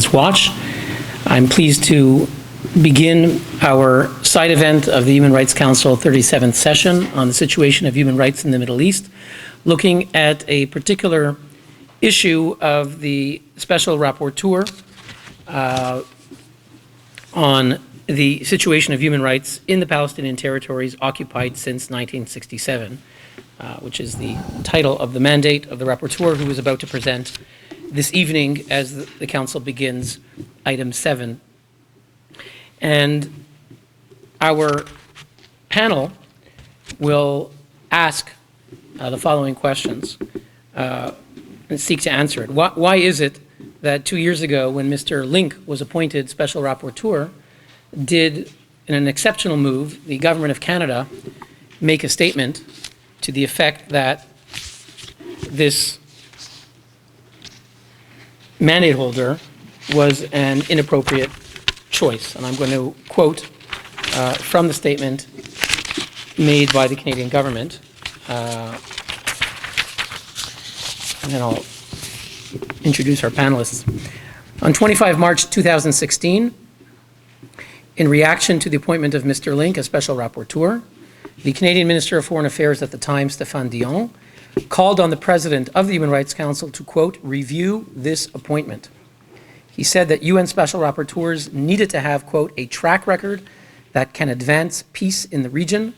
Watch. I'm pleased to begin our side event of the Human Rights Council 37th session on the situation of human rights in the Middle East, looking at a particular issue of the Special Rapporteur on the situation of human rights in the Palestinian territories occupied since 1967, which is the title of the mandate of the Rapporteur, who is about to present this evening as the Council begins item 7. And our panel will ask the following questions and seek to answer it. Why is it that 2 years ago, when Mr. Lynk was appointed Special Rapporteur, did, in an exceptional move, the Government of Canada make a statement to the effect that this mandate holder was an inappropriate choice? And I'm going to quote from the statement made by the Canadian government, and then I'll introduce our panelists. On 25 March 2016, in reaction to the appointment of Mr. Lynk as Special Rapporteur, the Canadian Minister of Foreign Affairs at the time, Stéphane Dion, called on the President of the Human Rights Council to, quote, review this appointment. He said that UN Special Rapporteurs needed to have, quote, a track record that can advance peace in the region,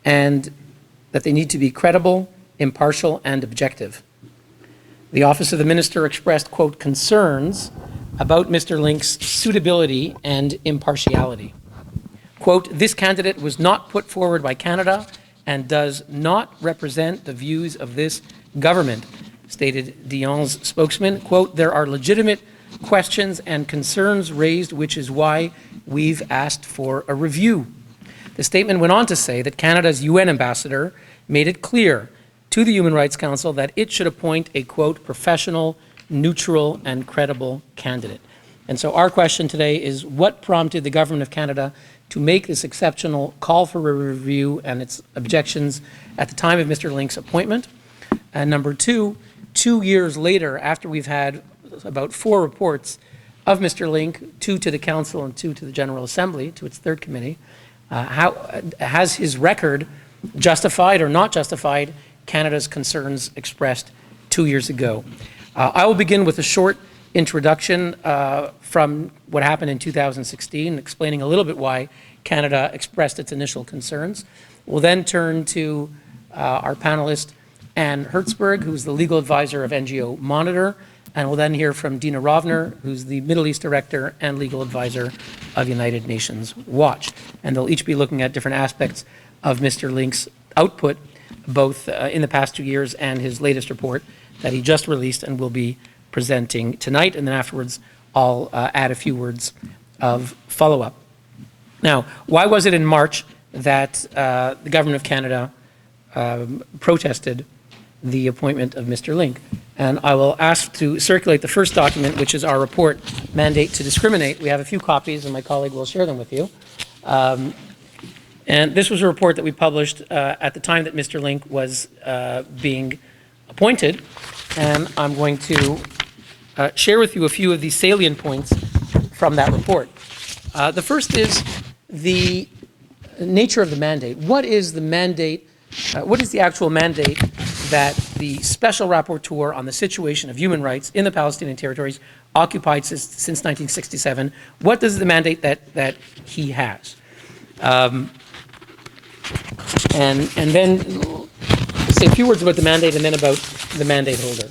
and that they need to be credible, impartial, and objective. The Office of the Minister expressed, quote, concerns about Mr. Lynk's suitability and impartiality. Quote, this candidate was not put forward by Canada and does not represent the views of this government, stated Dion's spokesman. Quote, there are legitimate questions and concerns raised, which is why we've asked for a review. The statement went on to say that Canada's UN ambassador made it clear to the Human Rights Council that it should appoint a, quote, professional, neutral, and credible candidate. And so our question today is, what prompted the Government of Canada to make this exceptional call for a review and its objections at the time of Mr. Lynk's appointment? And number two, 2 years later, after we've had about 4 reports of Mr. Lynk, 2 to the Council and 2 to the General Assembly, to its 3rd committee, how has his record justified or not justified Canada's concerns expressed 2 years ago? I will begin with a short introduction from what happened in 2016, explaining a little bit why Canada expressed its initial concerns. We'll then turn to our panelist, Anne Herzberg, who's the legal advisor of NGO Monitor, and we'll then hear from Dina Rovner, who's the Middle East director and legal advisor of United Nations Watch. And they'll each be looking at different aspects of Mr. Lynk's output, both in the past 2 years and his latest report that he just released and will be presenting tonight. And then afterwards, I'll add a few words of follow-up. Now, why was it in March that the Government of Canada protested the appointment of Mr. Lynk? And I will ask to circulate the first document, which is our report, Mandate to Discriminate. We have a few copies, and my colleague will share them with you. And this was a report that we published at the time that Mr. Lynk was being appointed. And I'm going to share with you a few of the salient points from that report. The first is the nature of the mandate. What is the mandate? What is the actual mandate that the Special Rapporteur on the situation of human rights in the Palestinian territories occupied since 1967? What is the mandate that he has? And then say a few words about the mandate and then about the mandate holder.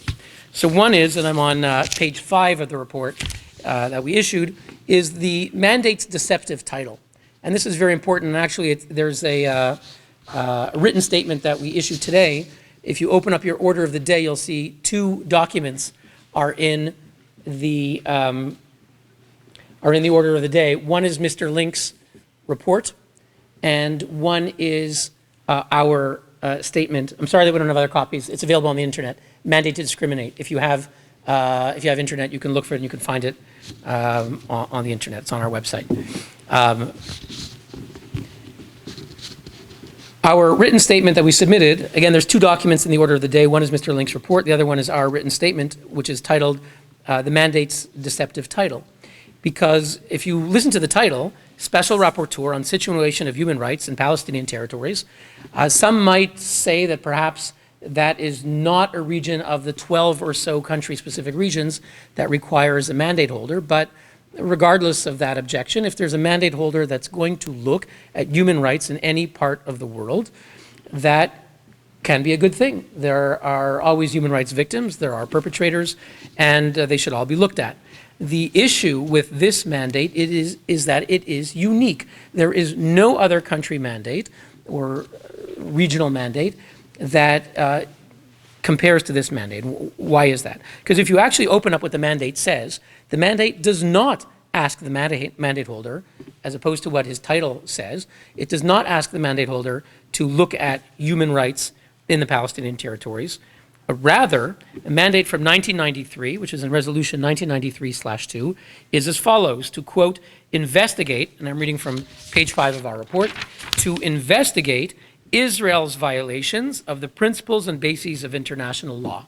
So one is, and I'm on page 5 of the report that we issued, is the mandate's deceptive title. And this is very important. And actually, there's a written statement that we issued today. If you open up your order of the day, you'll see 2 documents are in the order of the day. One is Mr. Lynk's report, and one is our statement. I'm sorry that we don't have other copies. It's available on the internet. Mandate to Discriminate. If you have internet, you can look for it and you can find it on the internet. It's on our website. Our written statement that we submitted, again, there's 2 documents in the order of the day. One is Mr. Lynk's report. The other one is our written statement, which is titled the mandate's deceptive title. Because if you listen to the title, Special Rapporteur on Situation of Human Rights in Palestinian Territories, some might say that perhaps that is not a region of the 12 or so country-specific regions that requires a mandate holder. But regardless of that objection, if there's a mandate holder that's going to look at human rights in any part of the world, that can be a good thing. There are always human rights victims, there are perpetrators, and they should all be looked at. The issue with this mandate is that it is unique. There is no other country mandate or regional mandate that compares to this mandate. Why is that? Because if you actually open up what the mandate says, the mandate does not ask the mandate holder, as opposed to what his title says, it does not ask the mandate holder to look at human rights in the Palestinian territories. Rather, a mandate from 1993, which is in Resolution 1993/2, is as follows, to quote, investigate, and I'm reading from page 5 of our report, to investigate Israel's violations of the principles and bases of international law.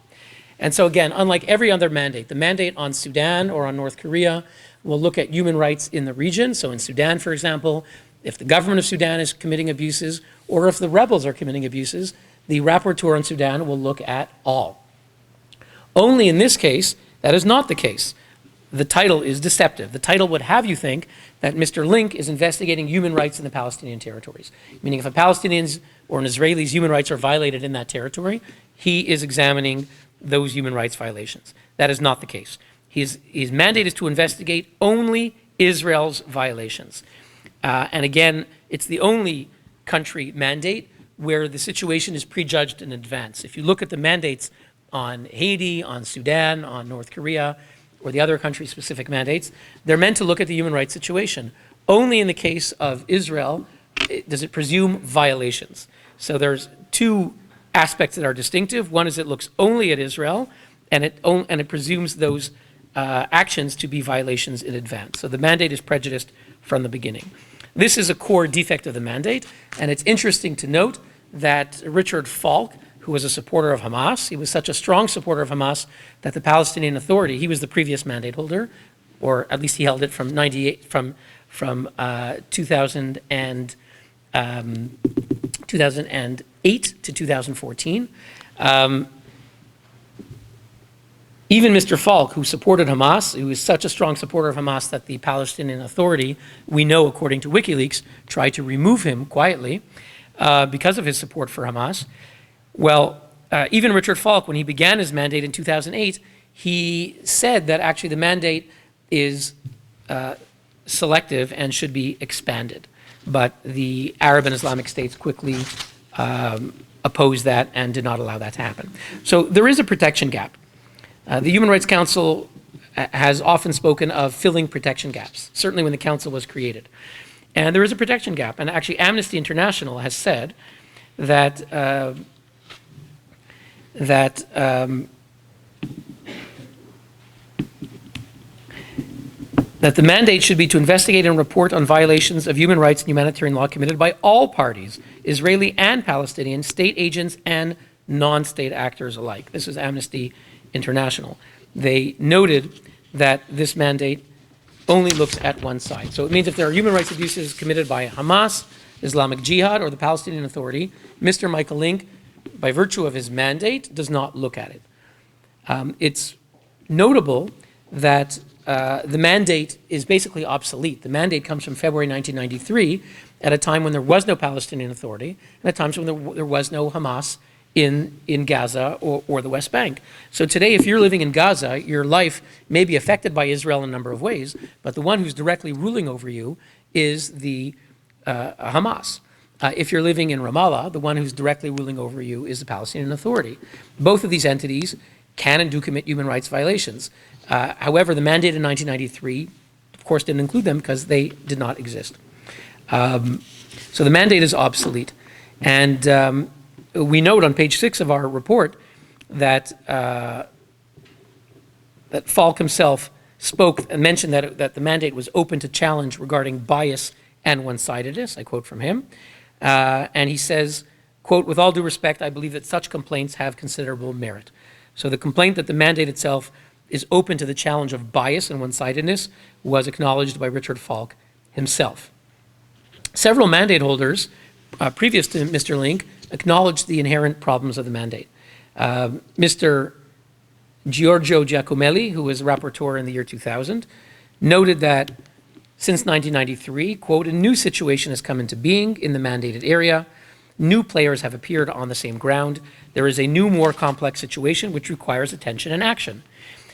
And so again, unlike every other mandate, the mandate on Sudan or on North Korea will look at human rights in the region. So in Sudan, for example, if the government of Sudan is committing abuses or if the rebels are committing abuses, the rapporteur on Sudan will look at all. Only in this case, that is not the case. The title is deceptive. The title would have you think that Mr. Lynk is investigating human rights in the Palestinian territories, meaning if a Palestinian's or an Israeli's human rights are violated in that territory, he is examining those human rights violations. That is not the case. His mandate is to investigate only Israel's violations. And again, it's the only country mandate where the situation is prejudged in advance. If you look at the mandates on Haiti, on Sudan, on North Korea, or the other country-specific mandates, they're meant to look at the human rights situation. Only in the case of Israel does it presume violations. So there's two aspects that are distinctive. One is it looks only at Israel, and it presumes those actions to be violations in advance. So the mandate is prejudiced from the beginning. This is a core defect of the mandate, and it's interesting to note that Richard Falk, who was a supporter of Hamas, he was such a strong supporter of Hamas that the Palestinian Authority, he was the previous mandate holder, or at least he held it from 2008 to 2014. Even Mr. Falk, who supported Hamas, who was such a strong supporter of Hamas that the Palestinian Authority, we know according to WikiLeaks, tried to remove him quietly because of his support for Hamas. Well, even Richard Falk, when he began his mandate in 2008, he said that actually the mandate is selective and should be expanded. But the Arab and Islamic states quickly opposed that and did not allow that to happen. So there is a protection gap. The Human Rights Council has often spoken of filling protection gaps, certainly when the council was created. And there is a protection gap. And actually Amnesty International has said that that the mandate should be to investigate and report on violations of human rights and humanitarian law committed by all parties, Israeli and Palestinian, state agents and non-state actors alike. This is Amnesty International. They noted that this mandate only looks at one side. So it means if there are human rights abuses committed by Hamas, Islamic Jihad, or the Palestinian Authority, Mr. Michael Lynk, by virtue of his mandate, does not look at it. It's notable that the mandate is basically obsolete. The mandate comes from February 1993, at a time when there was no Palestinian Authority, and at times when there was no Hamas in Gaza or the West Bank. So today, if you're living in Gaza, your life may be affected by Israel in a number of ways, but the one who's directly ruling over you is the Hamas. If you're living in Ramallah, the one who's directly ruling over you is the Palestinian Authority. Both of these entities can and do commit human rights violations. However, the mandate in 1993, of course, didn't include them because they did not exist. So the mandate is obsolete. And we note on page 6 of our report that that Falk himself spoke and mentioned that the mandate was open to challenge regarding bias and one-sidedness. I quote from him. And he says, quote, "With all due respect, I believe that such complaints have considerable merit." So the complaint that the mandate itself is open to the challenge of bias and one-sidedness was acknowledged by Richard Falk himself. Several mandate holders previous to Mr. Lynk acknowledged the inherent problems of the mandate. Mr. Giorgio Giacomelli, who was rapporteur in the year 2000, noted that since 1993, quote, a new situation has come into being in the mandated area. New players have appeared on the same ground. There is a new, more complex situation which requires attention and action.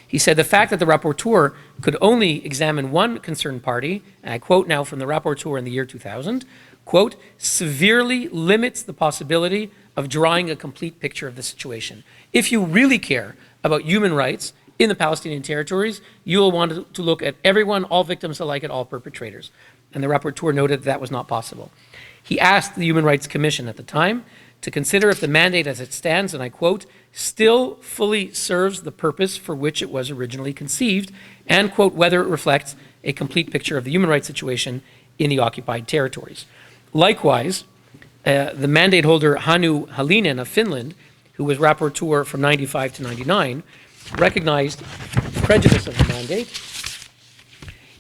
He said the fact that the rapporteur could only examine one concerned party, and I quote now from the rapporteur in the year 2000, quote, severely limits the possibility of drawing a complete picture of the situation. If you really care about human rights in the Palestinian territories, you will want to look at everyone, all victims alike, at all perpetrators. And the rapporteur noted that was not possible. He asked the Human Rights Commission at the time to consider if the mandate as it stands, and I quote, still fully serves the purpose for which it was originally conceived, and quote, whether it reflects a complete picture of the human rights situation in the occupied territories. Likewise, the mandate holder Hannu Hallinen of Finland, who was rapporteur from 95 to 99, recognized the prejudice of the mandate.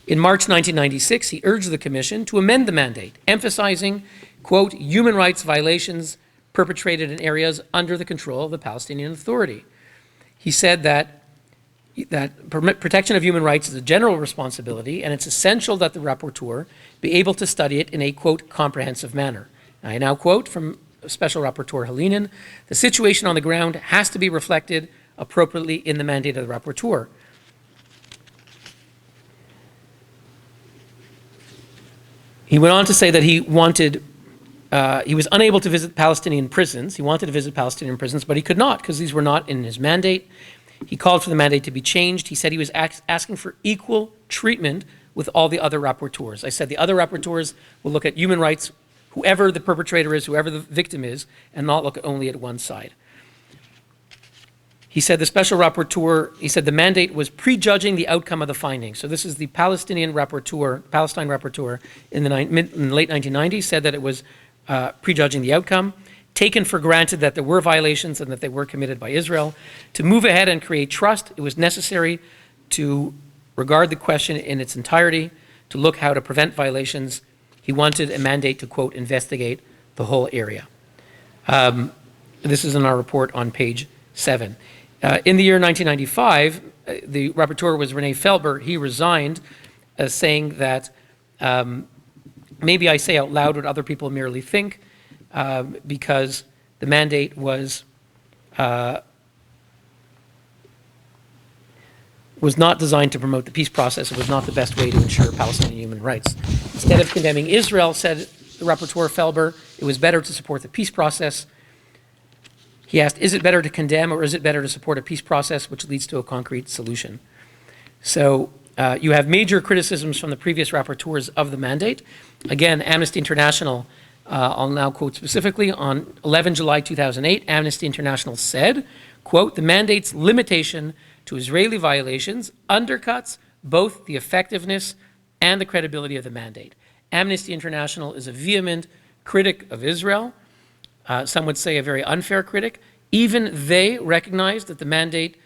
In March 1996, he urged the Commission to amend the mandate, emphasizing, quote, human rights violations perpetrated in areas under the control of the Palestinian Authority. He said that protection of human rights is a general responsibility, and it's essential that the rapporteur be able to study it in a, quote, comprehensive manner. I now quote from Special Rapporteur Hallinen, the situation on the ground has to be reflected appropriately in the mandate of the rapporteur. He went on to say that he was unable to visit Palestinian prisons. He wanted to visit Palestinian prisons, but he could not because these were not in his mandate. He called for the mandate to be changed. He said he was asking for equal treatment with all the other rapporteurs. I said the other rapporteurs will look at human rights, whoever the perpetrator is, whoever the victim is, and not look only at one side. He said the special rapporteur, he said the mandate was prejudging the outcome of the findings. So this is the Palestine rapporteur in the late 1990s said that it was prejudging the outcome, taken for granted that there were violations and that they were committed by Israel. To move ahead and create trust, it was necessary to regard the question in its entirety, to look how to prevent violations. He wanted a mandate to, quote, investigate the whole area. This is in our report on page 7. In the year 1995, the rapporteur was René Felber. He resigned, saying that maybe I say out loud what other people merely think, because the mandate was not designed to promote the peace process. It was not the best way to ensure Palestinian human rights. Instead of condemning Israel, said the rapporteur Felber, it was better to support the peace process. He asked, is it better to condemn or is it better to support a peace process which leads to a concrete solution? So you have major criticisms from the previous rapporteurs of the mandate. Again, Amnesty International, I'll now quote specifically, on 11 July 2008, Amnesty International said, quote, the mandate's limitation to Israeli violations undercuts both the effectiveness and the credibility of the mandate. Amnesty International is a vehement critic of Israel. Some would say a very unfair critic. Even they recognized that the mandate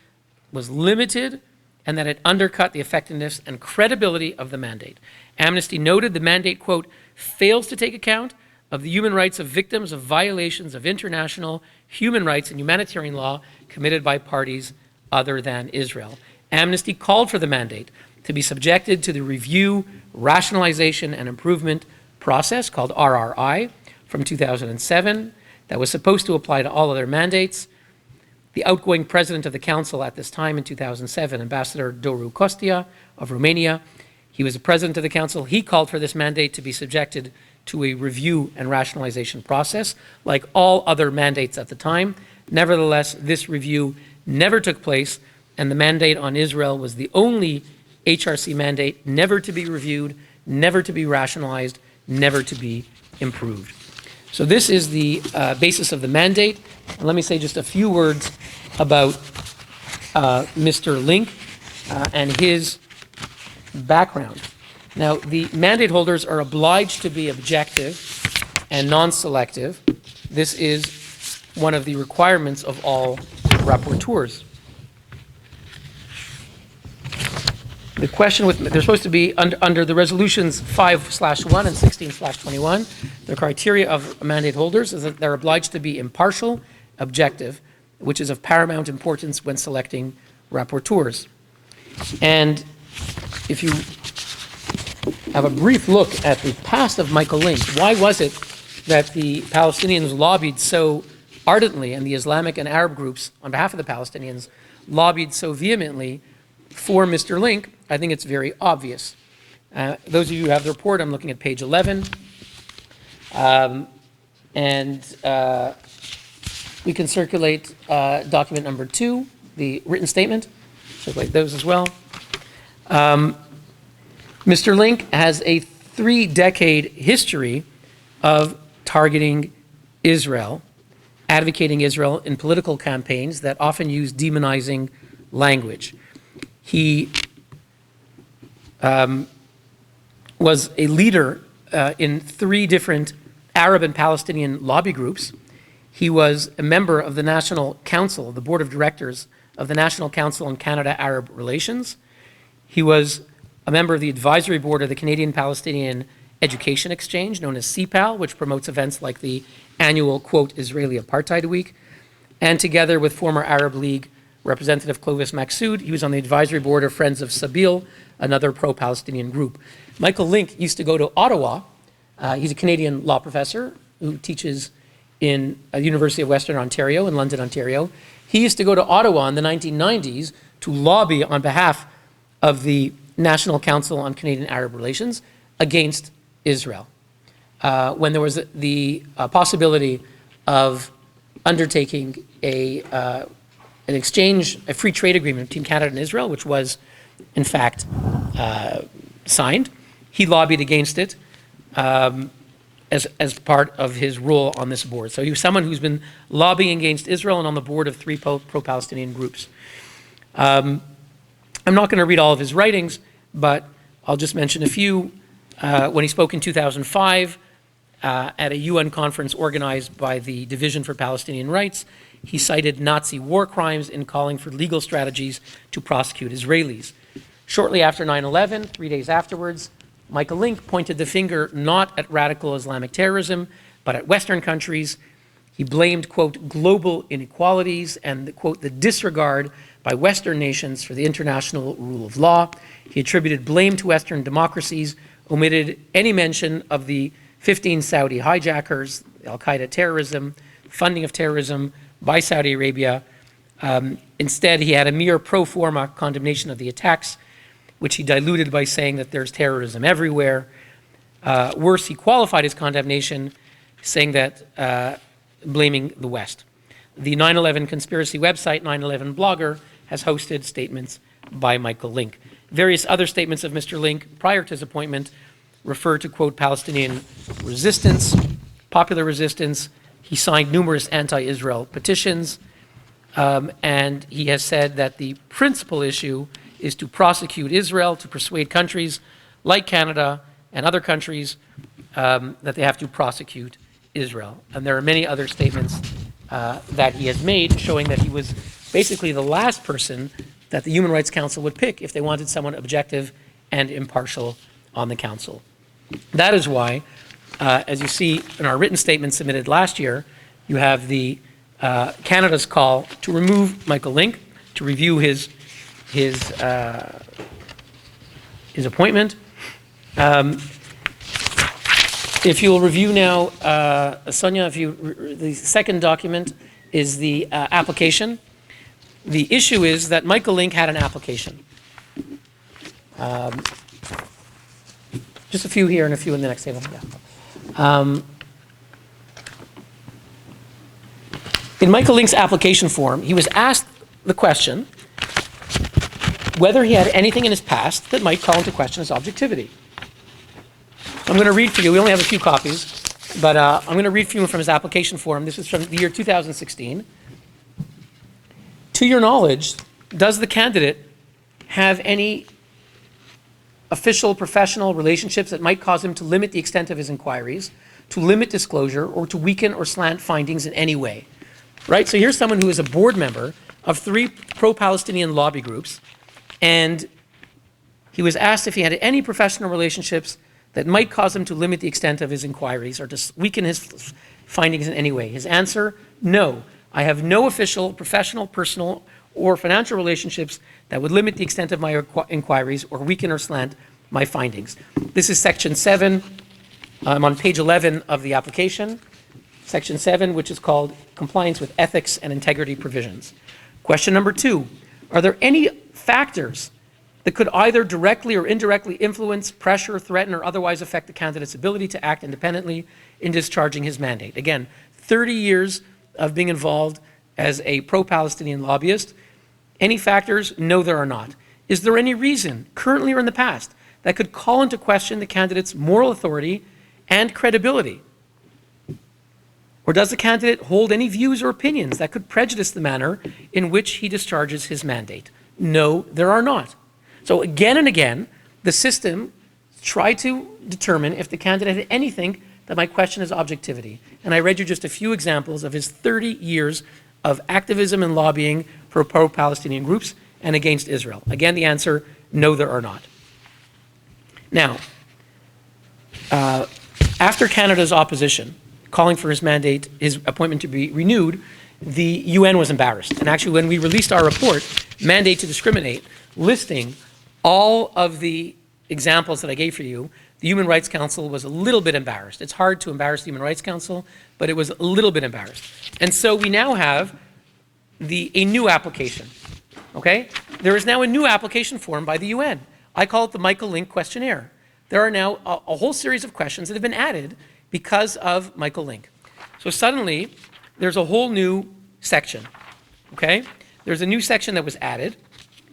was limited and that it undercut the effectiveness and credibility of the mandate. Amnesty noted the mandate, quote, fails to take account of the human rights of victims of violations of international human rights and humanitarian law committed by parties other than Israel. Amnesty called for the mandate to be subjected to the review, rationalization, and improvement process called RRI from 2007 that was supposed to apply to all other mandates. The outgoing president of the council at this time in 2007, Ambassador Doru Costea of Romania, he was the president of the council. He called for this mandate to be subjected to a review and rationalization process, like all other mandates at the time. Nevertheless, this review never took place, and the mandate on Israel was the only HRC mandate never to be reviewed, never to be rationalized, never to be improved. So this is the basis of the mandate. And let me say just a few words about Mr. Lynk and his background. Now, the mandate holders are obliged to be objective and non-selective. This is one of the requirements of all rapporteurs. The question they're supposed to be under the resolutions 5/1 and 16/21. The criteria of mandate holders is that they're obliged to be impartial, objective, which is of paramount importance when selecting rapporteurs. And if you have a brief look at the past of Michael Lynk, why was it that the Palestinians lobbied so ardently, and the Islamic and Arab groups on behalf of the Palestinians lobbied so vehemently for Mr. Lynk? I think it's very obvious. Those of you who have the report, I'm looking at page 11. We can circulate document number 2, the written statement. Circulate those as well. Mr. Lynk has a 3-decade history of targeting Israel, advocating Israel in political campaigns that often use demonizing language. He was a leader in 3 different Arab and Palestinian lobby groups. He was a member of the National Council, the Board of Directors of the National Council on Canada-Arab Relations. He was a member of the advisory board of the Canadian-Palestinian Education Exchange, known as CPAL, which promotes events like the annual, quote, Israeli Apartheid Week. And together with former Arab League Representative Clovis Maksoud, he was on the advisory board of Friends of Sabil, another pro-Palestinian group. Michael Lynk used to go to Ottawa. He's a Canadian law professor who teaches in the University of Western Ontario in London, Ontario. He used to go to Ottawa in the 1990s to lobby on behalf of the National Council on Canadian Arab Relations against Israel. When there was the possibility of undertaking an exchange, a free trade agreement between Canada and Israel, which was in fact signed, he lobbied against it as part of his role on this board. So he was someone who's been lobbying against Israel and on the board of 3 pro-Palestinian groups. I'm not going to read all of his writings, but I'll just mention a few. When he spoke in 2005 at a UN conference organized by the Division for Palestinian Rights, he cited Nazi war crimes in calling for legal strategies to prosecute Israelis. Shortly after 9/11, 3 days afterwards, Michael Lynk pointed the finger not at radical Islamic terrorism, but at Western countries. He blamed, quote, global inequalities and, quote, the disregard by Western nations for the international rule of law. He attributed blame to Western democracies, omitted any mention of the 15 Saudi hijackers, al-Qaeda terrorism, funding of terrorism by Saudi Arabia. Instead, he had a mere pro forma condemnation of the attacks, which he diluted by saying that there's terrorism everywhere. Worse, he qualified his condemnation, saying that blaming the West. The 9/11 conspiracy website, 9/11 Blogger, has hosted statements by Michael Lynk. Various other statements of Mr. Lynk prior to his appointment refer to, quote, Palestinian resistance, popular resistance. He signed numerous anti-Israel petitions, and he has said that the principal issue is to prosecute Israel, to persuade countries like Canada and other countries that they have to prosecute Israel. And there are many other statements that he has made showing that he was basically the last person that the Human Rights Council would pick if they wanted someone objective and impartial on the council. That is why, as you see in our written statement submitted last year, you have the Canada's call to remove Michael Lynk, to review his appointment. If you'll review now, Sonia, the second document is the application. The issue is that Michael Lynk had an application. Just a few here and a few in the next table. Yeah. In Michael Lynk's application form, he was asked the question whether he had anything in his past that might call into question his objectivity. I'm going to read for you. We only have a few copies, but I'm going to read for you from his application form. This is from the year 2016. To your knowledge, does the candidate have any official, professional relationships that might cause him to limit the extent of his inquiries, to limit disclosure, or to weaken or slant findings in any way? Right? So here's someone who is a board member of 3 pro-Palestinian lobby groups, and He was asked if he had any professional relationships that might cause him to limit the extent of his inquiries or to weaken his findings in any way. His answer, no. I have no official, professional, personal, or financial relationships that would limit the extent of my inquiries or weaken or slant my findings. This is section 7. I'm on page 11 of the application. Section 7, which is called Compliance with Ethics and Integrity Provisions. Question number 2, are there any factors that could either directly or indirectly influence, pressure, threaten, or otherwise affect the candidate's ability to act independently in discharging his mandate? Again, 30 years of being involved as a pro-Palestinian lobbyist. Any factors? No, there are not. Is there any reason, currently or in the past, that could call into question the candidate's moral authority and credibility? Or does the candidate hold any views or opinions that could prejudice the manner in which he discharges his mandate? No, there are not. So again and again, the system tried to determine if the candidate had anything that might question his objectivity. And I read you just a few examples of his 30 years of activism and lobbying for pro-Palestinian groups and against Israel. Again, the answer, no, there are not. Now, after Canada's opposition, calling for his mandate, his appointment to be renewed, the UN was embarrassed. And actually, when we released our report, Mandate to Discriminate, listing all of the examples that I gave for you, the Human Rights Council was a little bit embarrassed. It's hard to embarrass the Human Rights Council, but it was a little bit embarrassed. And so we now have a new application, okay? There is now a new application form by the UN. I call it the Michael Lynk questionnaire. There are now a whole series of questions that have been added because of Michael Lynk. So suddenly, there's a whole new section, okay? There's a new section that was added.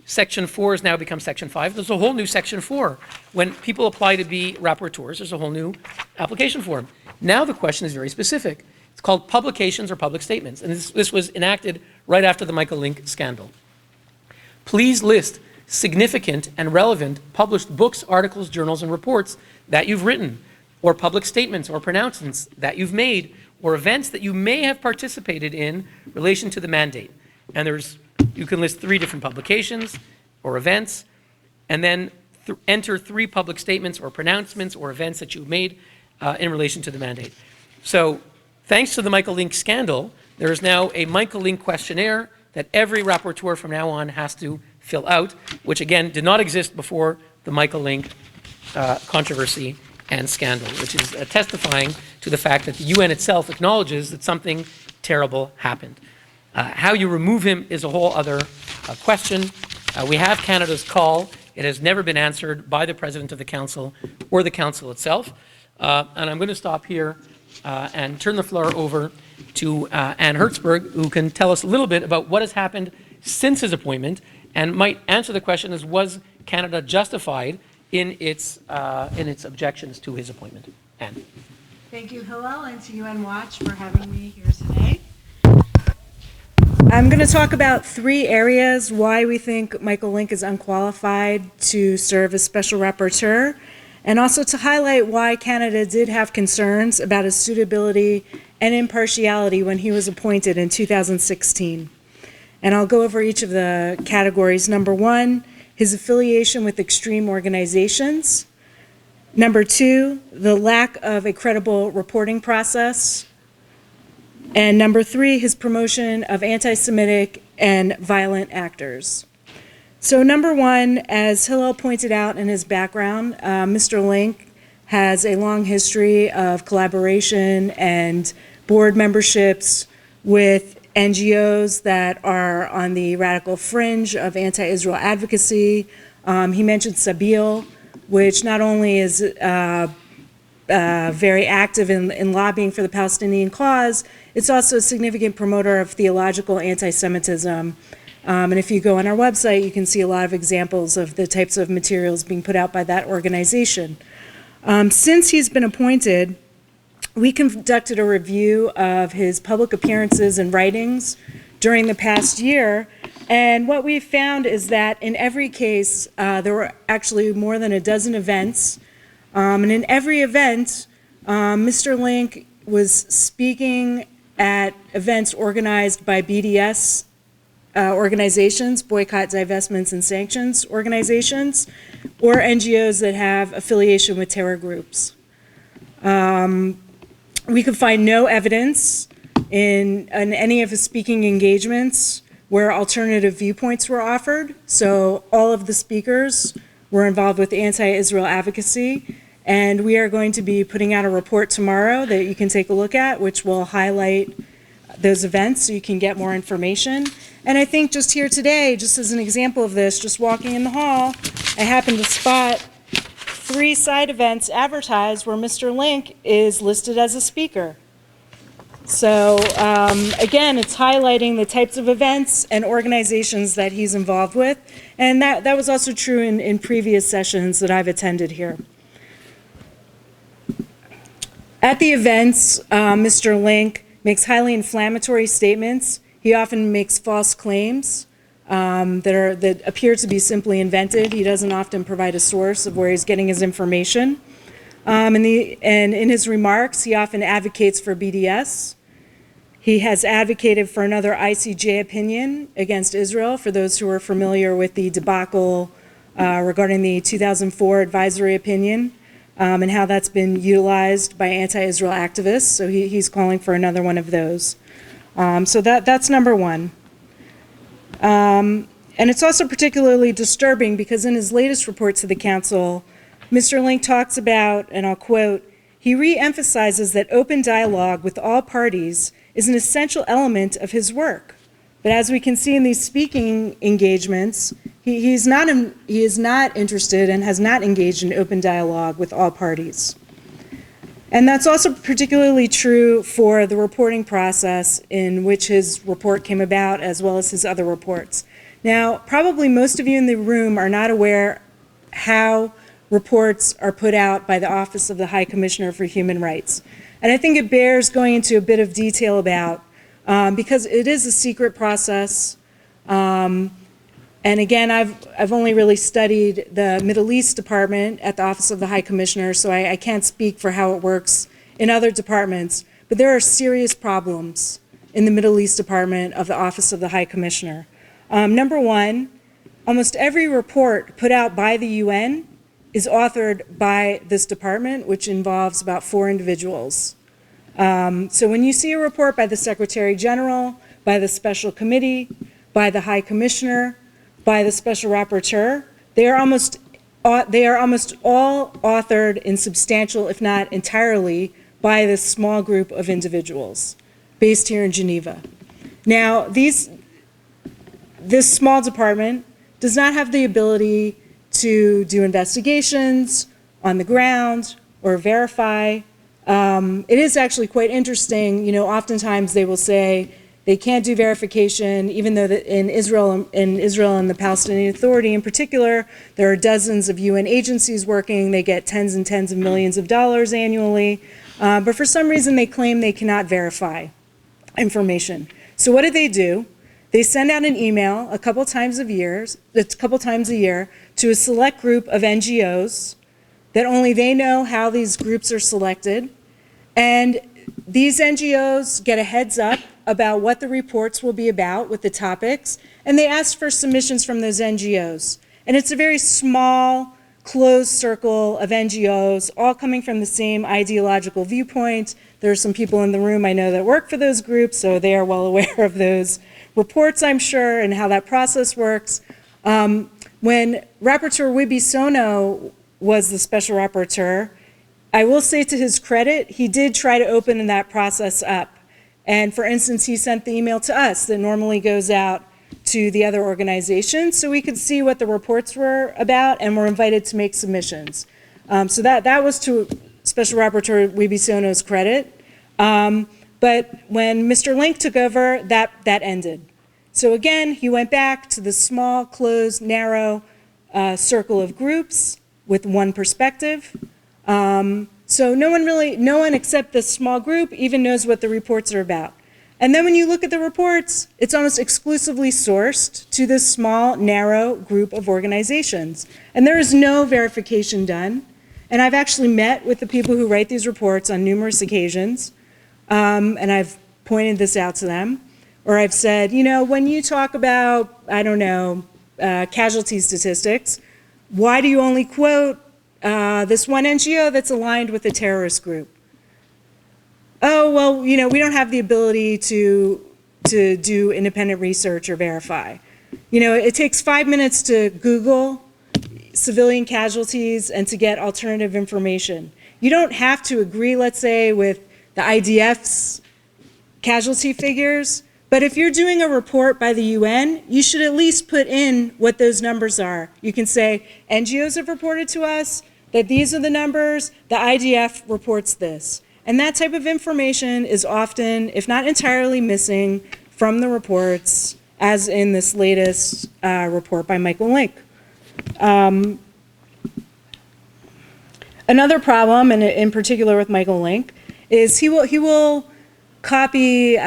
Section 4 has now become Section 5. There's a whole new Section 4. When people apply to be rapporteurs, there's a whole new application form. Now the question is very specific. It's called publications or public statements. And this was enacted right after the Michael Lynk scandal. Please list significant and relevant published books, articles, journals, and reports that you've written, or public statements or pronouncements that you've made, or events that you may have participated in relation to the mandate. And you can list 3 different publications or events, and then enter 3 public statements or pronouncements or events that you've made in relation to the mandate. So thanks to the Michael Lynk scandal, there is now a Michael Lynk questionnaire that every rapporteur from now on has to fill out, which again did not exist before the Michael Lynk controversy and scandal, which is testifying to the fact that the UN itself acknowledges that something terrible happened. How you remove him is a whole other question. We have Canada's call. It has never been answered by the President of the Council or the Council itself. And I'm going to stop here and turn the floor over to Anne Herzberg, who can tell us a little bit about what has happened since his appointment and might answer the question as, was Canada justified in its objections to his appointment? Anne. Thank you, Hillel, and to UN Watch for having me here today. I'm going to talk about 3 areas why we think Michael Lynk is unqualified to serve as special rapporteur, and also to highlight why Canada did have concerns about his suitability and impartiality when he was appointed in 2016. And I'll go over each of the categories. Number 1, his affiliation with extreme organizations. Number 2, the lack of a credible reporting process. And number 3, his promotion of anti-Semitic and violent actors. So number 1, as Hillel pointed out in his background, Mr. Lynk has a long history of collaboration and board memberships with NGOs that are on the radical fringe of anti-Israel advocacy. He mentioned Sabil, which not only is very active in lobbying for the Palestinian cause, it's also a significant promoter of theological anti-Semitism. And if you go on our website, you can see a lot of examples of the types of materials being put out by that organization. Since he's been appointed, we conducted a review of his public appearances and writings during the past year, and what we found is that in every case, there were actually more than a dozen events, and in every event, Mr. Lynk was speaking at events organized by BDS organizations, Boycott, Divestments, and Sanctions organizations, or NGOs that have affiliation with terror groups. We could find no evidence in any of his speaking engagements where alternative viewpoints were offered. So all of the speakers were involved with anti-Israel advocacy. And we are going to be putting out a report tomorrow that you can take a look at, which will highlight those events so you can get more information. And I think just here today, just as an example of this, just walking in the hall, I happened to spot 3 side events advertised where Mr. Lynk is listed as a speaker. So again, it's highlighting the types of events and organizations that he's involved with. And that was also true in previous sessions that I've attended here. At the events, Mr. Lynk makes highly inflammatory statements. He often makes false claims that appear to be simply invented. He doesn't often provide a source of where he's getting his information. And in his remarks, he often advocates for BDS. He has advocated for another ICJ opinion against Israel, for those who are familiar with the debacle regarding the 2004 advisory opinion and how that's been utilized by anti-Israel activists. So he's calling for another one of those. So that's number one. And it's also particularly disturbing because in his latest report to the Council, Mr. Lynk talks about, and I'll quote, he re-emphasizes that open dialogue with all parties is an essential element of his work. But as we can see in these speaking engagements, he is not interested and has not engaged in open dialogue with all parties. And that's also particularly true for the reporting process in which his report came about, as well as his other reports. Now, probably most of you in the room are not aware how reports are put out by the Office of the High Commissioner for Human Rights. And I think it bears going into a bit of detail about, because it is a secret process. And again, I've only really studied the Middle East department at the Office of the High Commissioner, so I can't speak for how it works in other departments. But there are serious problems in the Middle East department of the Office of the High Commissioner. Number one, almost every report put out by the UN is authored by this department, which involves about 4 individuals. So when you see a report by the Secretary General, by the Special Committee, by the High Commissioner, by the Special Rapporteur, they are almost all authored in substantial, if not entirely, by this small group of individuals based here in Geneva. Now, this small department does not have the ability to do investigations on the ground or verify. It is actually quite interesting. You know, oftentimes they will say they can't do verification, even though that in Israel and the Palestinian Authority in particular, there are dozens of UN agencies working. They get tens and tens of millions of dollars annually. But for some reason, they claim they cannot verify information. So what do? They send out an email a couple times a year to a select group of NGOs that only they know how these groups are selected. And these NGOs get a heads up about what the reports will be about with the topics, and they ask for submissions from those NGOs. And it's a very small, closed circle of NGOs, all coming from the same ideological viewpoint. There are some people in the room I know that work for those groups, so they are well aware of those reports, I'm sure, and how that process works. When Rapporteur Wibisono was the special rapporteur, I will say to his credit, he did try to open that process up. And for instance, he sent the email to us that normally goes out to the other organizations so we could see what the reports were about and were invited to make submissions. So that was to Special Rapporteur Wibisono's credit. But when Mr. Lynk took over, that ended. So again, he went back to the small, closed, narrow circle of groups with one perspective. So no one except this small group even knows what the reports are about. And then when you look at the reports, it's almost exclusively sourced to this small, narrow group of organizations. And there is no verification done. And I've actually met with the people who write these reports on numerous occasions, and I've pointed this out to them. Or I've said, you know, when you talk about, I don't know, casualty statistics, Why do you only quote this one NGO that's aligned with a terrorist group? Oh, well, we don't have the ability to do independent research or verify. It takes 5 minutes to Google civilian casualties and to get alternative information. You don't have to agree, let's say, with the IDF's casualty figures, but if you're doing a report by the UN, you should at least put in what those numbers are. You can say, NGOs have reported to us that these are the numbers, the IDF reports this. And that type of information is often, if not entirely, missing from the reports, as in this latest report by Michael Lynk. Another problem, and in particular with Michael Lynk, is he will copy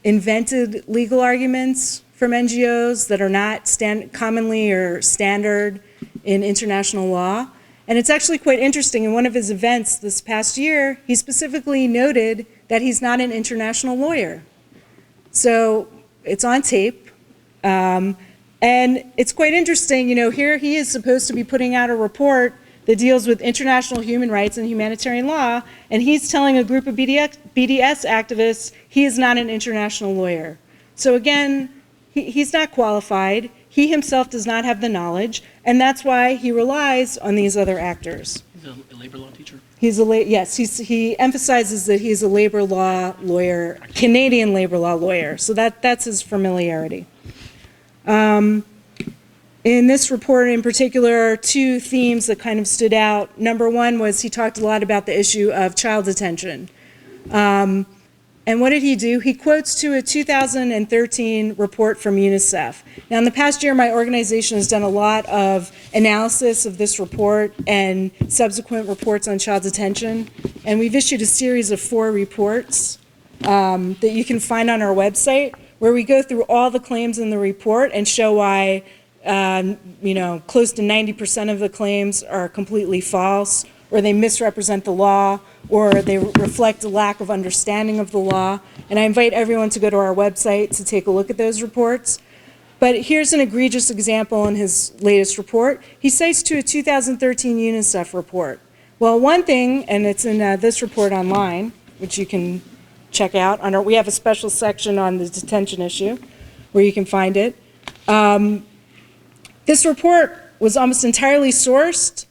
invented legal arguments from NGOs that are not commonly or standard in international law. And it's actually quite interesting. In one of his events this past year, he specifically noted that he's not an international lawyer. So it's on tape. And it's quite interesting, here he is supposed to be putting out a report that deals with international human rights and humanitarian law, and he's telling a group of BDS activists he is not an international lawyer. So again, he's not qualified. He himself does not have the knowledge, and that's why he relies on these other actors. He's a labor law teacher? Yes, he emphasizes that he's a labor law lawyer, Canadian labor law lawyer, so that's his familiarity. In this report in particular, two themes that kind of stood out. Number one was he talked a lot about the issue of child detention. And what did he do? He quotes to a 2013 report from UNICEF. Now, in the past year, my organization has done a lot of analysis of this report and subsequent reports on child detention. And we've issued a series of 4 reports that you can find on our website, where we go through all the claims in the report and show why close to 90% of the claims are completely false, or they misrepresent the law, or they reflect a lack of understanding of the law. And I invite everyone to go to our website to take a look at those reports. But here's an egregious example in his latest report. He cites to a 2013 UNICEF report. Well, one thing, and it's in this report online, which you can check out. We have a special section on the detention issue where you can find it. This report was almost entirely sourced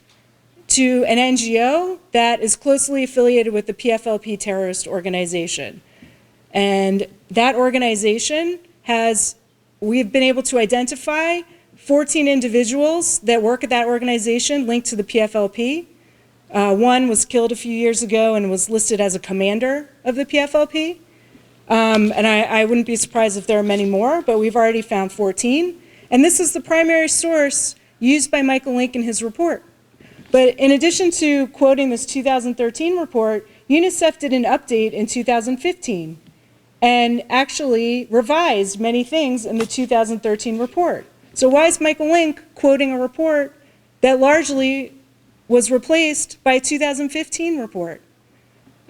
to an NGO that is closely affiliated with the PFLP terrorist organization. And that organization we've been able to identify 14 individuals that work at that organization linked to the PFLP. One was killed a few years ago and was listed as a commander of the PFLP. And I wouldn't be surprised if there are many more, but we've already found 14. And this is the primary source used by Michael Lynk in his report. But in addition to quoting this 2013 report, UNICEF did an update in 2015 and actually revised many things in the 2013 report. So why is Michael Lynk quoting a report that largely was replaced by a 2015 report?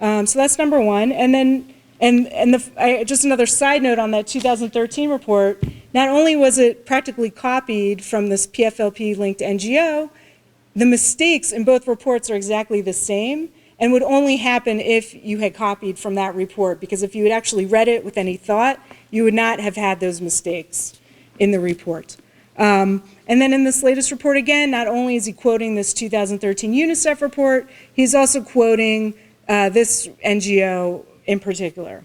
So that's number one. And then just another side note on that 2013 report, not only was it practically copied from this PFLP-linked NGO, the mistakes in both reports are exactly the same and would only happen if you had copied from that report, because if you had actually read it with any thought, you would not have had those mistakes in the report. And then in this latest report again, not only is he quoting this 2013 UNICEF report, he's also quoting this NGO in particular.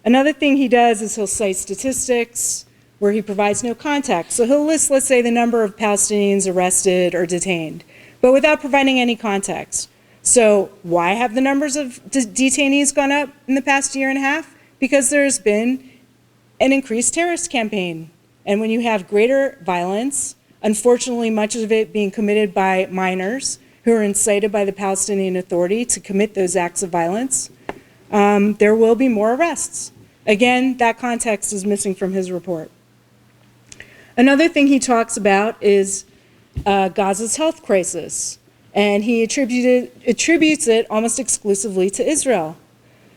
Another thing he does is he'll cite statistics where he provides no context. So he'll list, let's say, the number of Palestinians arrested or detained, but without providing any context. So why have the numbers of detainees gone up in the past year and a half? Because there's been an increased terrorist campaign. And when you have greater violence, unfortunately much of it being committed by minors who are incited by the Palestinian Authority to commit those acts of violence, there will be more arrests. Again, that context is missing from his report. Another thing he talks about is Gaza's health crisis, and he attributes it almost exclusively to Israel.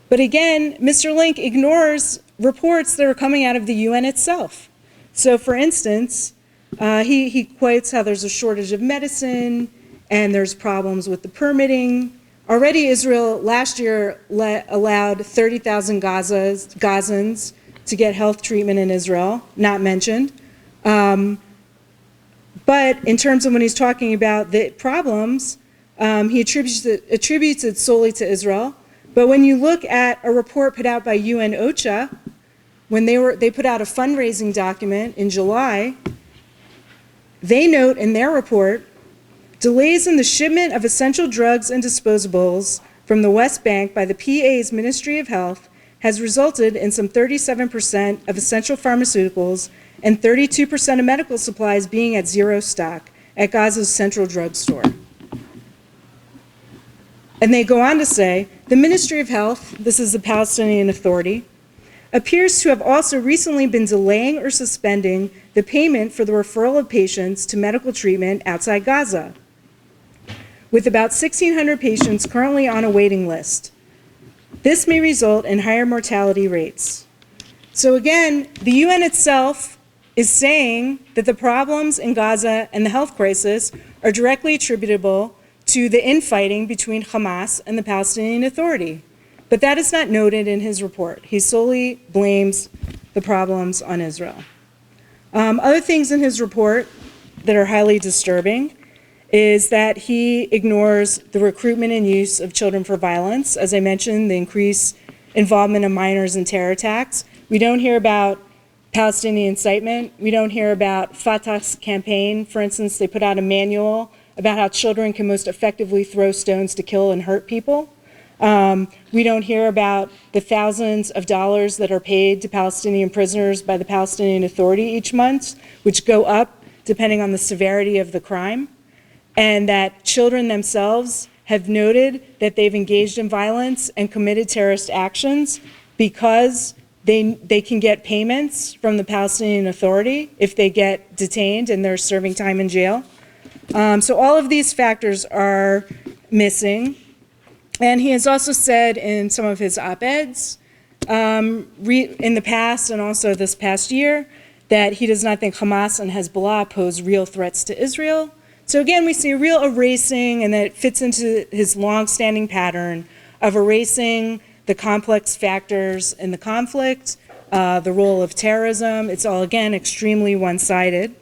But again, Mr. Lynk ignores reports that are coming out of the UN itself. So for instance, He quotes how there's a shortage of medicine and there's problems with the permitting. Already Israel last year allowed 30,000 Gazans to get health treatment in Israel, not mentioned. But in terms of when he's talking about the problems, he attributes it solely to Israel. But when you look at a report put out by UN OCHA, when they put out a fundraising document in July, they note in their report, delays in the shipment of essential drugs and disposables from the West Bank by the PA's Ministry of Health has resulted in some 37% of essential pharmaceuticals and 32% of medical supplies being at zero stock at Gaza's central drugstore. And they go on to say, the Ministry of Health, this is the Palestinian Authority, appears to have also recently been delaying or suspending the payment for the referral of patients to medical treatment outside Gaza, with about 1,600 patients currently on a waiting list. This may result in higher mortality rates. So again, the UN itself is saying that the problems in Gaza and the health crisis are directly attributable to the infighting between Hamas and the Palestinian Authority. But that is not noted in his report. He solely blames the problems on Israel. Other things in his report that are highly disturbing is that he ignores the recruitment and use of children for violence. As I mentioned, the increased involvement of minors in terror attacks. We don't hear about Palestinian incitement. We don't hear about Fatah's campaign. For instance, they put out a manual about how children can most effectively throw stones to kill and hurt people. We don't hear about the thousands of dollars that are paid to Palestinian prisoners by the Palestinian Authority each month, which go up depending on the severity of the crime, and that children themselves have noted that they've engaged in violence and committed terrorist actions because they can get payments from the Palestinian Authority if they get detained and they're serving time in jail. So all of these factors are missing. And he has also said in some of his op-eds in the past and also this past year that he does not think Hamas and Hezbollah pose real threats to Israel. So again, we see a real erasing, and that it fits into his long-standing pattern of erasing the complex factors in the conflict, the role of terrorism. It's all, again, extremely one-sided.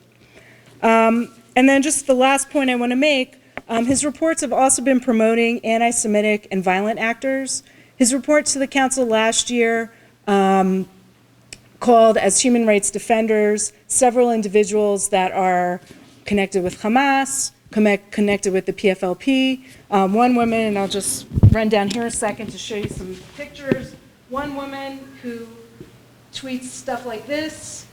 And then just the last point I want to make, his reports have also been promoting anti-Semitic and violent actors. His report to the council last year called as human rights defenders several individuals that are connected with Hamas, connected with the PFLP. One woman, and I'll just run down here a second to show you some pictures. One woman who tweets stuff like this,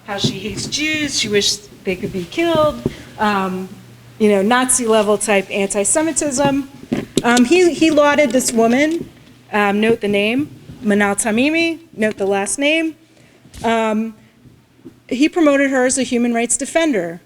how she hates Jews, she wishes they could be killed, Nazi-level type anti-Semitism. He lauded this woman, note the name, Manal Tamimi, note the last name. He promoted her as a human rights defender.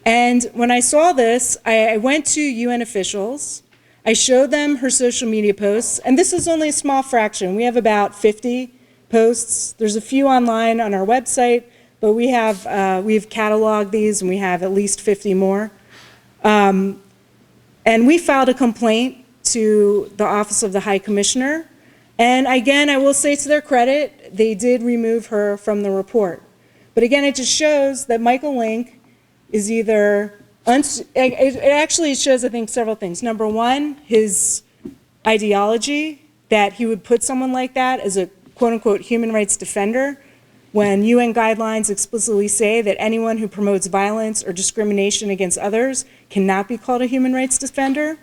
And when I saw this, I went to UN officials. I showed them her social media posts, and this is only a small fraction. We have about 50 posts. There's a few online on our website, but we've cataloged these, and we have at least 50 more. And we filed a complaint to the Office of the High Commissioner. And again, I will say to their credit, they did remove her from the report. But again, it just shows that Michael Lynk is either, it actually shows, I think, several things. Number one, his ideology, that he would put someone like that as a quote-unquote human rights defender, when UN guidelines explicitly say that anyone who promotes violence or discrimination against others cannot be called a human rights defender.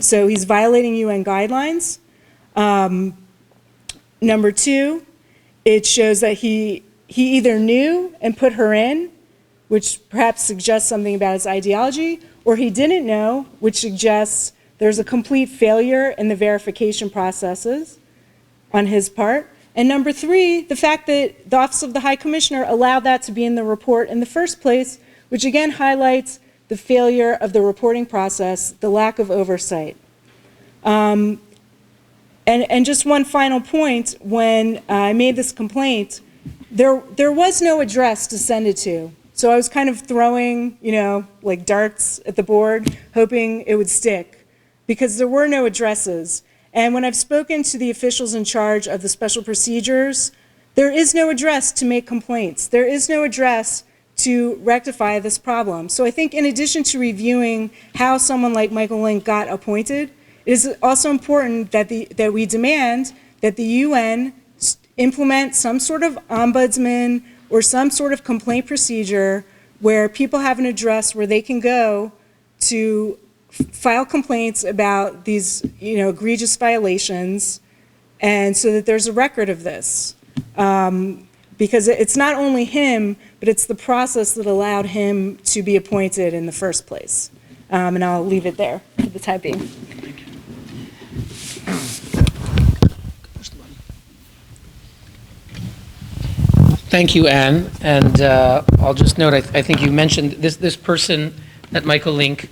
So he's violating UN guidelines. Number two, it shows that he either knew and put her in, which perhaps suggests something about his ideology, or he didn't know, which suggests there's a complete failure in the verification processes on his part. And number three, the fact that the Office of the High Commissioner allowed that to be in the report in the first place, which again highlights the failure of the reporting process, the lack of oversight. And just one final point, when I made this complaint, there was no address to send it to. So I was kind of throwing, like darts at the board, hoping it would stick, because there were no addresses. And when I've spoken to the officials in charge of the special procedures, there is no address to make complaints. There is no address to rectify this problem. So I think in addition to reviewing how someone like Michael Lynk got appointed, it is also important that we demand that the UN implement some sort of ombudsman or some sort of complaint procedure where people have an address where they can go to file complaints about these, egregious violations, and so that there's a record of this. Because it's not only him, but it's the process that allowed him to be appointed in the first place. And I'll leave it there for the time being. Thank you, Anne. And I'll just note, I think you mentioned this person, that Michael Lynk.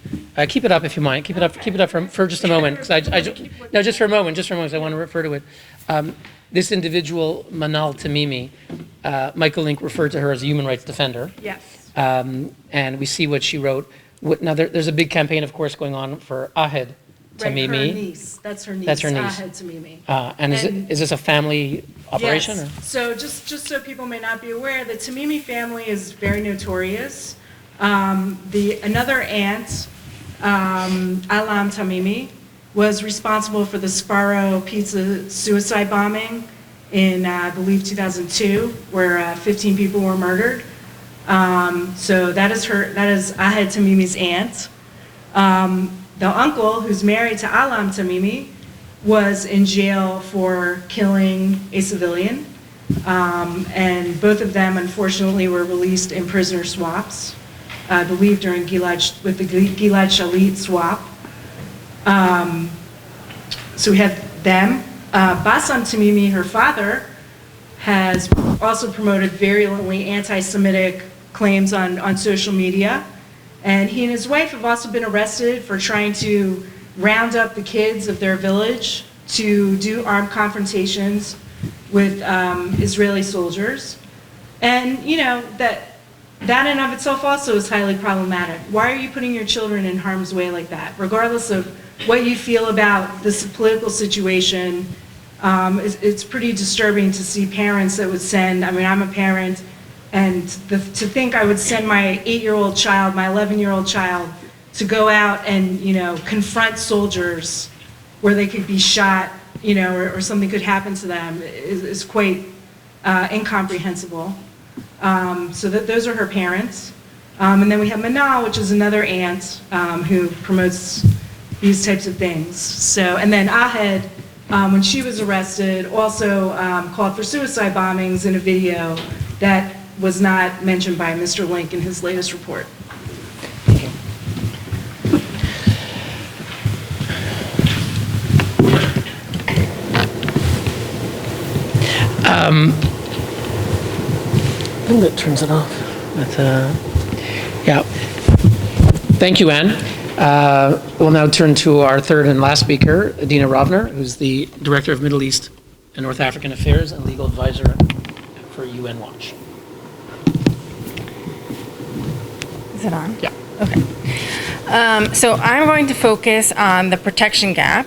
Keep it up if you mind. Keep it up for just a moment. Just for a moment, because I want to refer to it. This individual, Manal Tamimi, Michael Lynk referred to her as a human rights defender. Yes. And we see what she wrote. Now, there's a big campaign, of course, going on for Ahed Tamimi. Right, her niece. That's her niece. That's her niece. Ahed Tamimi. And is this a family operation? Yes. Or? So just so people may not be aware, the Tamimi family is very notorious. Another aunt, Alam Tamimi, was responsible for the Sparrow Pizza suicide bombing in, I believe, 2002, where 15 people were murdered. So that is Ahed Tamimi's aunt. The uncle, who's married to Alam Tamimi, was in jail for killing a civilian. And both of them, unfortunately, were released in prisoner swaps, I believe during the Gilad Shalit swap. So we have them. Bassam Tamimi, her father, has also promoted virulently anti-Semitic claims on social media. And he and his wife have also been arrested for trying to round up the kids of their village to do armed confrontations with Israeli soldiers. And, that in of itself also is highly problematic. Why are you putting your children in harm's way like that? Regardless of what you feel about this political situation, it's pretty disturbing to see parents that would send, I'm a parent, and to think I would send my 8-year-old child, my 11-year-old child, to go out and, confront soldiers where they could be shot, or something could happen to them is quite incomprehensible. So those are her parents. And then we have Manal, which is another aunt who promotes these types of things. So, and then Ahed, when she was arrested, also called for suicide bombings in a video that was not mentioned by Mr. Lynk in his latest report. I think that turns it off. Yeah. Thank you, Anne. We'll now turn to our third and last speaker, Dina Rovner, who's the Director of Middle East and North African Affairs and Legal Advisor for UN Watch. Is it on? Yeah. Okay. So I'm going to focus on the protection gap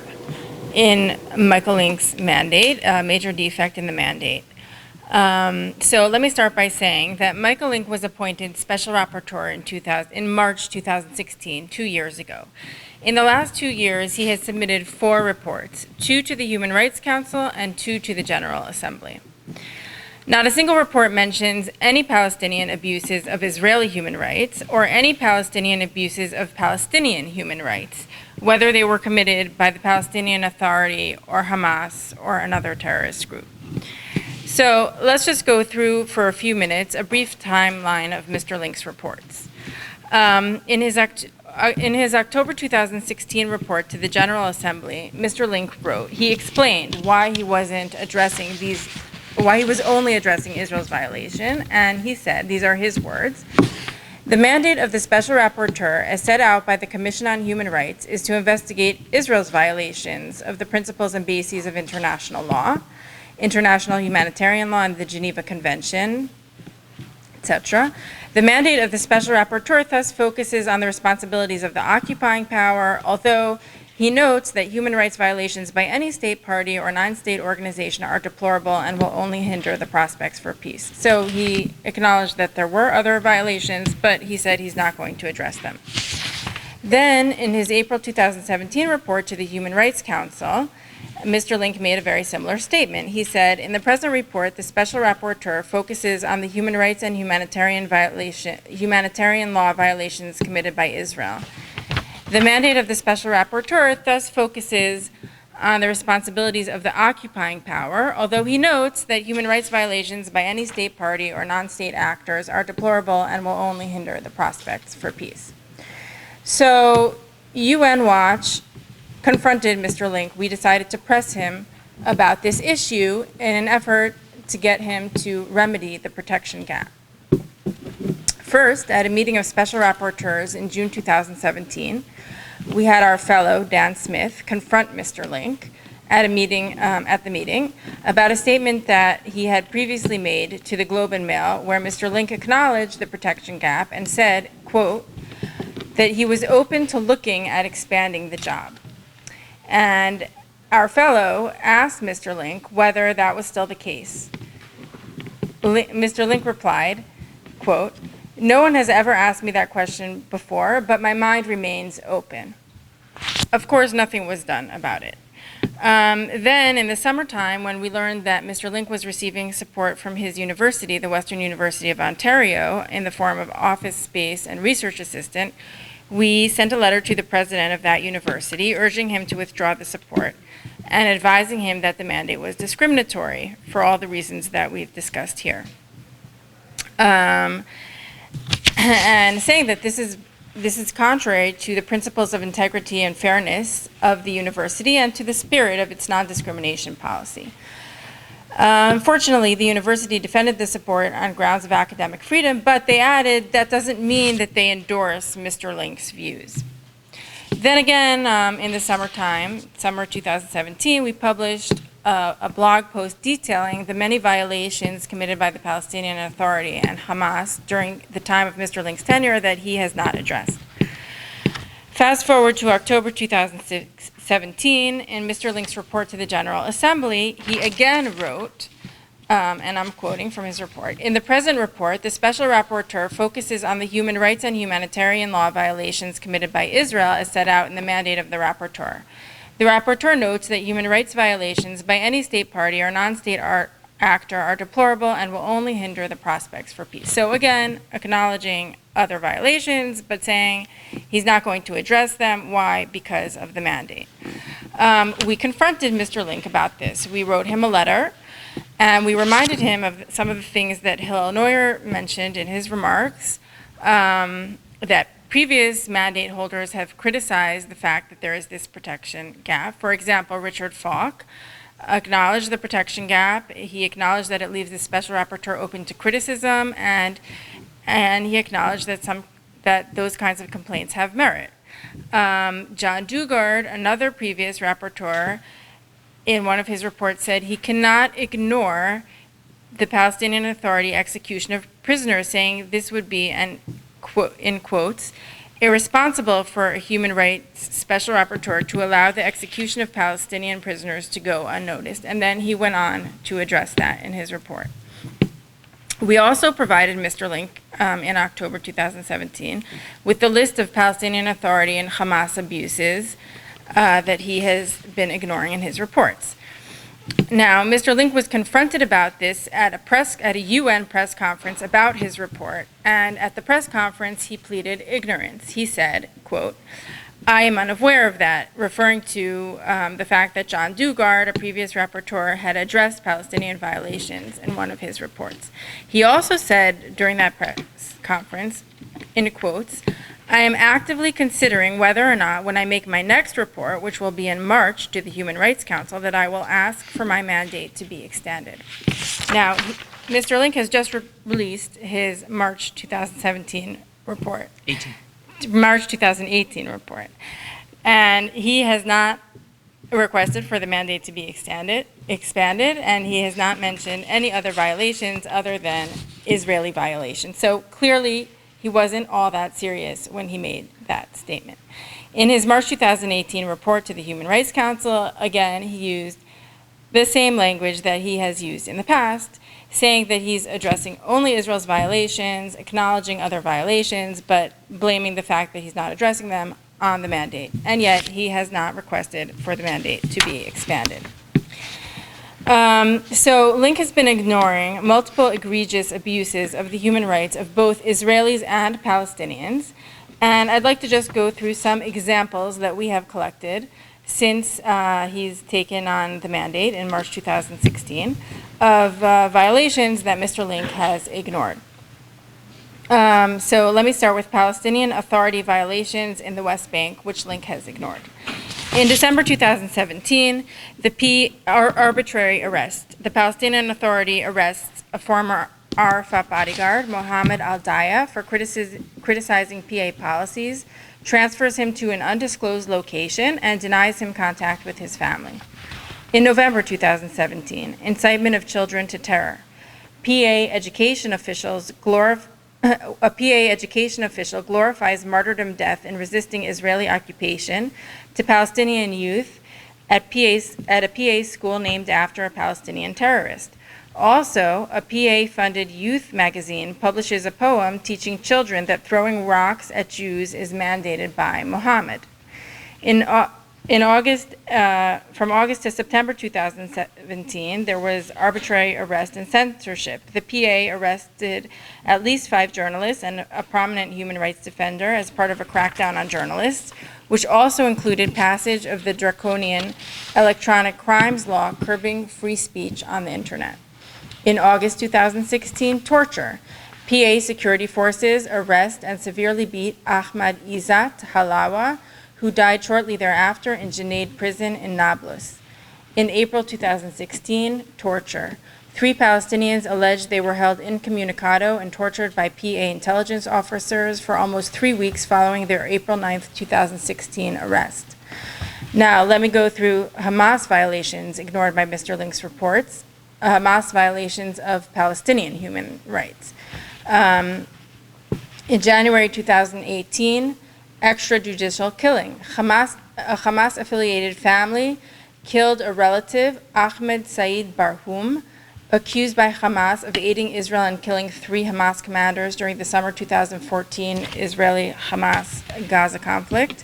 in Michael Lynk's mandate, a major defect in the mandate. So let me start by saying that Michael Lynk was appointed Special Rapporteur in March 2016, 2 years ago. In the last 2 years, he has submitted 4 reports, 2 to the Human Rights Council and 2 to the General Assembly. Not a single report mentions any Palestinian abuses of Israeli human rights or any Palestinian abuses of Palestinian human rights, whether they were committed by the Palestinian Authority or Hamas or another terrorist group. So let's just go through for a few minutes a brief timeline of Mr. Lynk's reports. In his October 2016 report to the General Assembly, Mr. Lynk wrote, he explained why he was only addressing Israel's violation, and he said, these are his words, the mandate of the Special Rapporteur, as set out by the Commission on Human Rights, is to investigate Israel's violations of the principles and bases of international law, international humanitarian law, and the Geneva Convention, etc. The mandate of the Special Rapporteur thus focuses on the responsibilities of the occupying power, although he notes that human rights violations by any state party or non-state organization are deplorable and will only hinder the prospects for peace. So he acknowledged that there were other violations, but he said he's not going to address them. Then, in his April 2017 report to the Human Rights Council, Mr. Lynk made a very similar statement. He said, in the present report, the Special Rapporteur focuses on the human rights and humanitarian law violations committed by Israel. The mandate of the Special Rapporteur thus focuses on the responsibilities of the occupying power, although he notes that human rights violations by any state party or non-state actors are deplorable and will only hinder the prospects for peace. So UN Watch confronted Mr. Lynk. We decided to press him about this issue in an effort to get him to remedy the protection gap. First, at a meeting of special rapporteurs in June 2017, we had our fellow, Dan Smith, confront Mr. Lynk at the meeting about a statement that he had previously made to the Globe and Mail, where Mr. Lynk acknowledged the protection gap and said, quote, that he was open to looking at expanding the job. And our fellow asked Mr. Lynk whether that was still the case. Mr. Lynk replied, quote, no one has ever asked me that question before, but my mind remains open. Of course, nothing was done about it. Then, in the summertime, when we learned that Mr. Lynk was receiving support from his university, the Western University of Ontario, in the form of office space and research assistant, we sent a letter to the president of that university urging him to withdraw the support and advising him that the mandate was discriminatory for all the reasons that we've discussed here. And saying that this is contrary to the principles of integrity and fairness of the university and to the spirit of its non-discrimination policy. Unfortunately, the university defended the support on grounds of academic freedom, but they added that doesn't mean that they endorse Mr. Lynk's views. Then again, in the summer 2017, we published a blog post detailing the many violations committed by the Palestinian Authority and Hamas during the time of Mr. Lynk's tenure that he has not addressed. Fast forward to October 2017, in Mr. Lynk's report to the General Assembly, he again wrote, and I'm quoting from his report, in the present report, the Special Rapporteur focuses on the human rights and humanitarian law violations committed by Israel as set out in the mandate of the Rapporteur. The Rapporteur notes that human rights violations by any state party or non-state actor are deplorable and will only hinder the prospects for peace. So again, acknowledging other violations, but saying he's not going to address them. Why? Because of the mandate. We confronted Mr. Lynk about this. We wrote him a letter, and we reminded him of some of the things that Hillel Neuer mentioned in his remarks, that previous mandate holders have criticized the fact that there is this protection gap. For example, Richard Falk acknowledged the protection gap. He acknowledged that it leaves the Special Rapporteur open to criticism, and he acknowledged that those kinds of complaints have merit. John Dugard, another previous rapporteur, in one of his reports said he cannot ignore the Palestinian Authority execution of prisoners, saying this would be, and in quotes, irresponsible for a human rights special rapporteur to allow the execution of Palestinian prisoners to go unnoticed. And then he went on to address that in his report. We also provided Mr. Lynk in October 2017 with the list of Palestinian Authority and Hamas abuses that he has been ignoring in his reports. Now, Mr. Lynk was confronted about this at a UN press conference about his report, and at the press conference he pleaded ignorance. He said, quote, I am unaware of that, referring to the fact that John Dugard, a previous rapporteur, had addressed Palestinian violations in one of his reports. He also said during that press conference, in quotes, I am actively considering whether or not, when I make my next report, which will be in March to the Human Rights Council, that I will ask for my mandate to be extended. Now, Mr. Lynk has just released his March 2017 report. March 2018 report. And he has not requested for the mandate to be expanded, and he has not mentioned any other violations other than Israeli violation. So clearly, he wasn't all that serious when he made that statement. In his March 2018 report to the Human Rights Council, again, he used the same language that he has used in the past, saying that he's addressing only Israel's violations, acknowledging other violations, but blaming the fact that he's not addressing them on the mandate. And yet, he has not requested for the mandate to be expanded. So Lynk has been ignoring multiple egregious abuses of the human rights of both Israelis and Palestinians. And I'd like to just go through some examples that we have collected since he's taken on the mandate in March 2016 of violations that Mr. Lynk has ignored. So let me start with Palestinian Authority violations in the West Bank, which Lynk has ignored. In December 2017, the arbitrary arrest. The Palestinian Authority arrests a former Arafat bodyguard, Mohammed Al-Daya, for criticizing PA policies, transfers him to an undisclosed location, and denies him contact with his family. In November 2017, incitement of children to terror. A PA education official glorifies martyrdom death in resisting Israeli occupation to Palestinian youth at a PA school named after a Palestinian terrorist. Also, a PA-funded youth magazine publishes a poem teaching children that throwing rocks at Jews is mandated by Muhammad. From August to September 2017, there was arbitrary arrest and censorship. The PA arrested at least 5 journalists and a prominent human rights defender as part of a crackdown on journalists, which also included passage of the draconian electronic crimes law curbing free speech on the internet. In August 2016, torture. PA security forces arrest and severely beat Ahmad Izzat Halawa, who died shortly thereafter in Junaid prison in Nablus. In April 2016, torture. 3 Palestinians alleged they were held incommunicado and tortured by PA intelligence officers for almost 3 weeks following their April 9, 2016 arrest. Now, let me go through Hamas violations ignored by Mr. Lynk's reports, Hamas violations of Palestinian human rights. In January 2018, extrajudicial killing. A Hamas-affiliated family killed a relative, Ahmed Said Barhoum, accused by Hamas of aiding Israel and killing 3 Hamas commanders during the summer 2014 Israeli-Hamas Gaza conflict.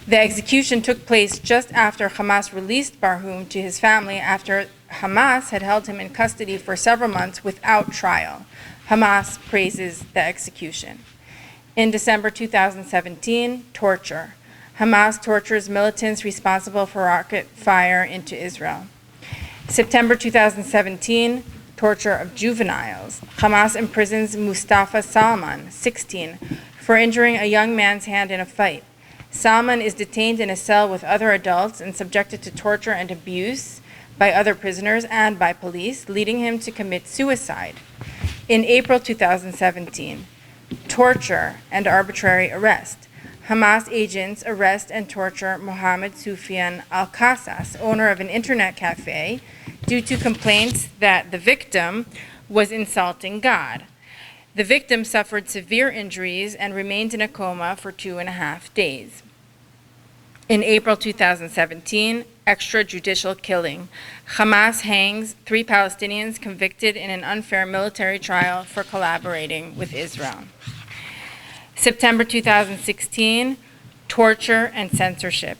The execution took place just after Hamas released Barhoum to his family after Hamas had held him in custody for several months without trial. Hamas praises the execution. In December 2017, torture. Hamas tortures militants responsible for rocket fire into Israel. September 2017, torture of juveniles. Hamas imprisons Mustafa Salman, 16, for injuring a young man's hand in a fight. Salman is detained in a cell with other adults and subjected to torture and abuse by other prisoners and by police, leading him to commit suicide. In April 2017, torture and arbitrary arrest. Hamas agents arrest and torture Mohammed Soufian Al-Qassas, owner of an internet cafe, due to complaints that the victim was insulting God. The victim suffered severe injuries and remained in a coma for 2.5 days. In April 2017, extrajudicial killing. Hamas hangs 3 Palestinians convicted in an unfair military trial for collaborating with Israel. September 2016, torture and censorship.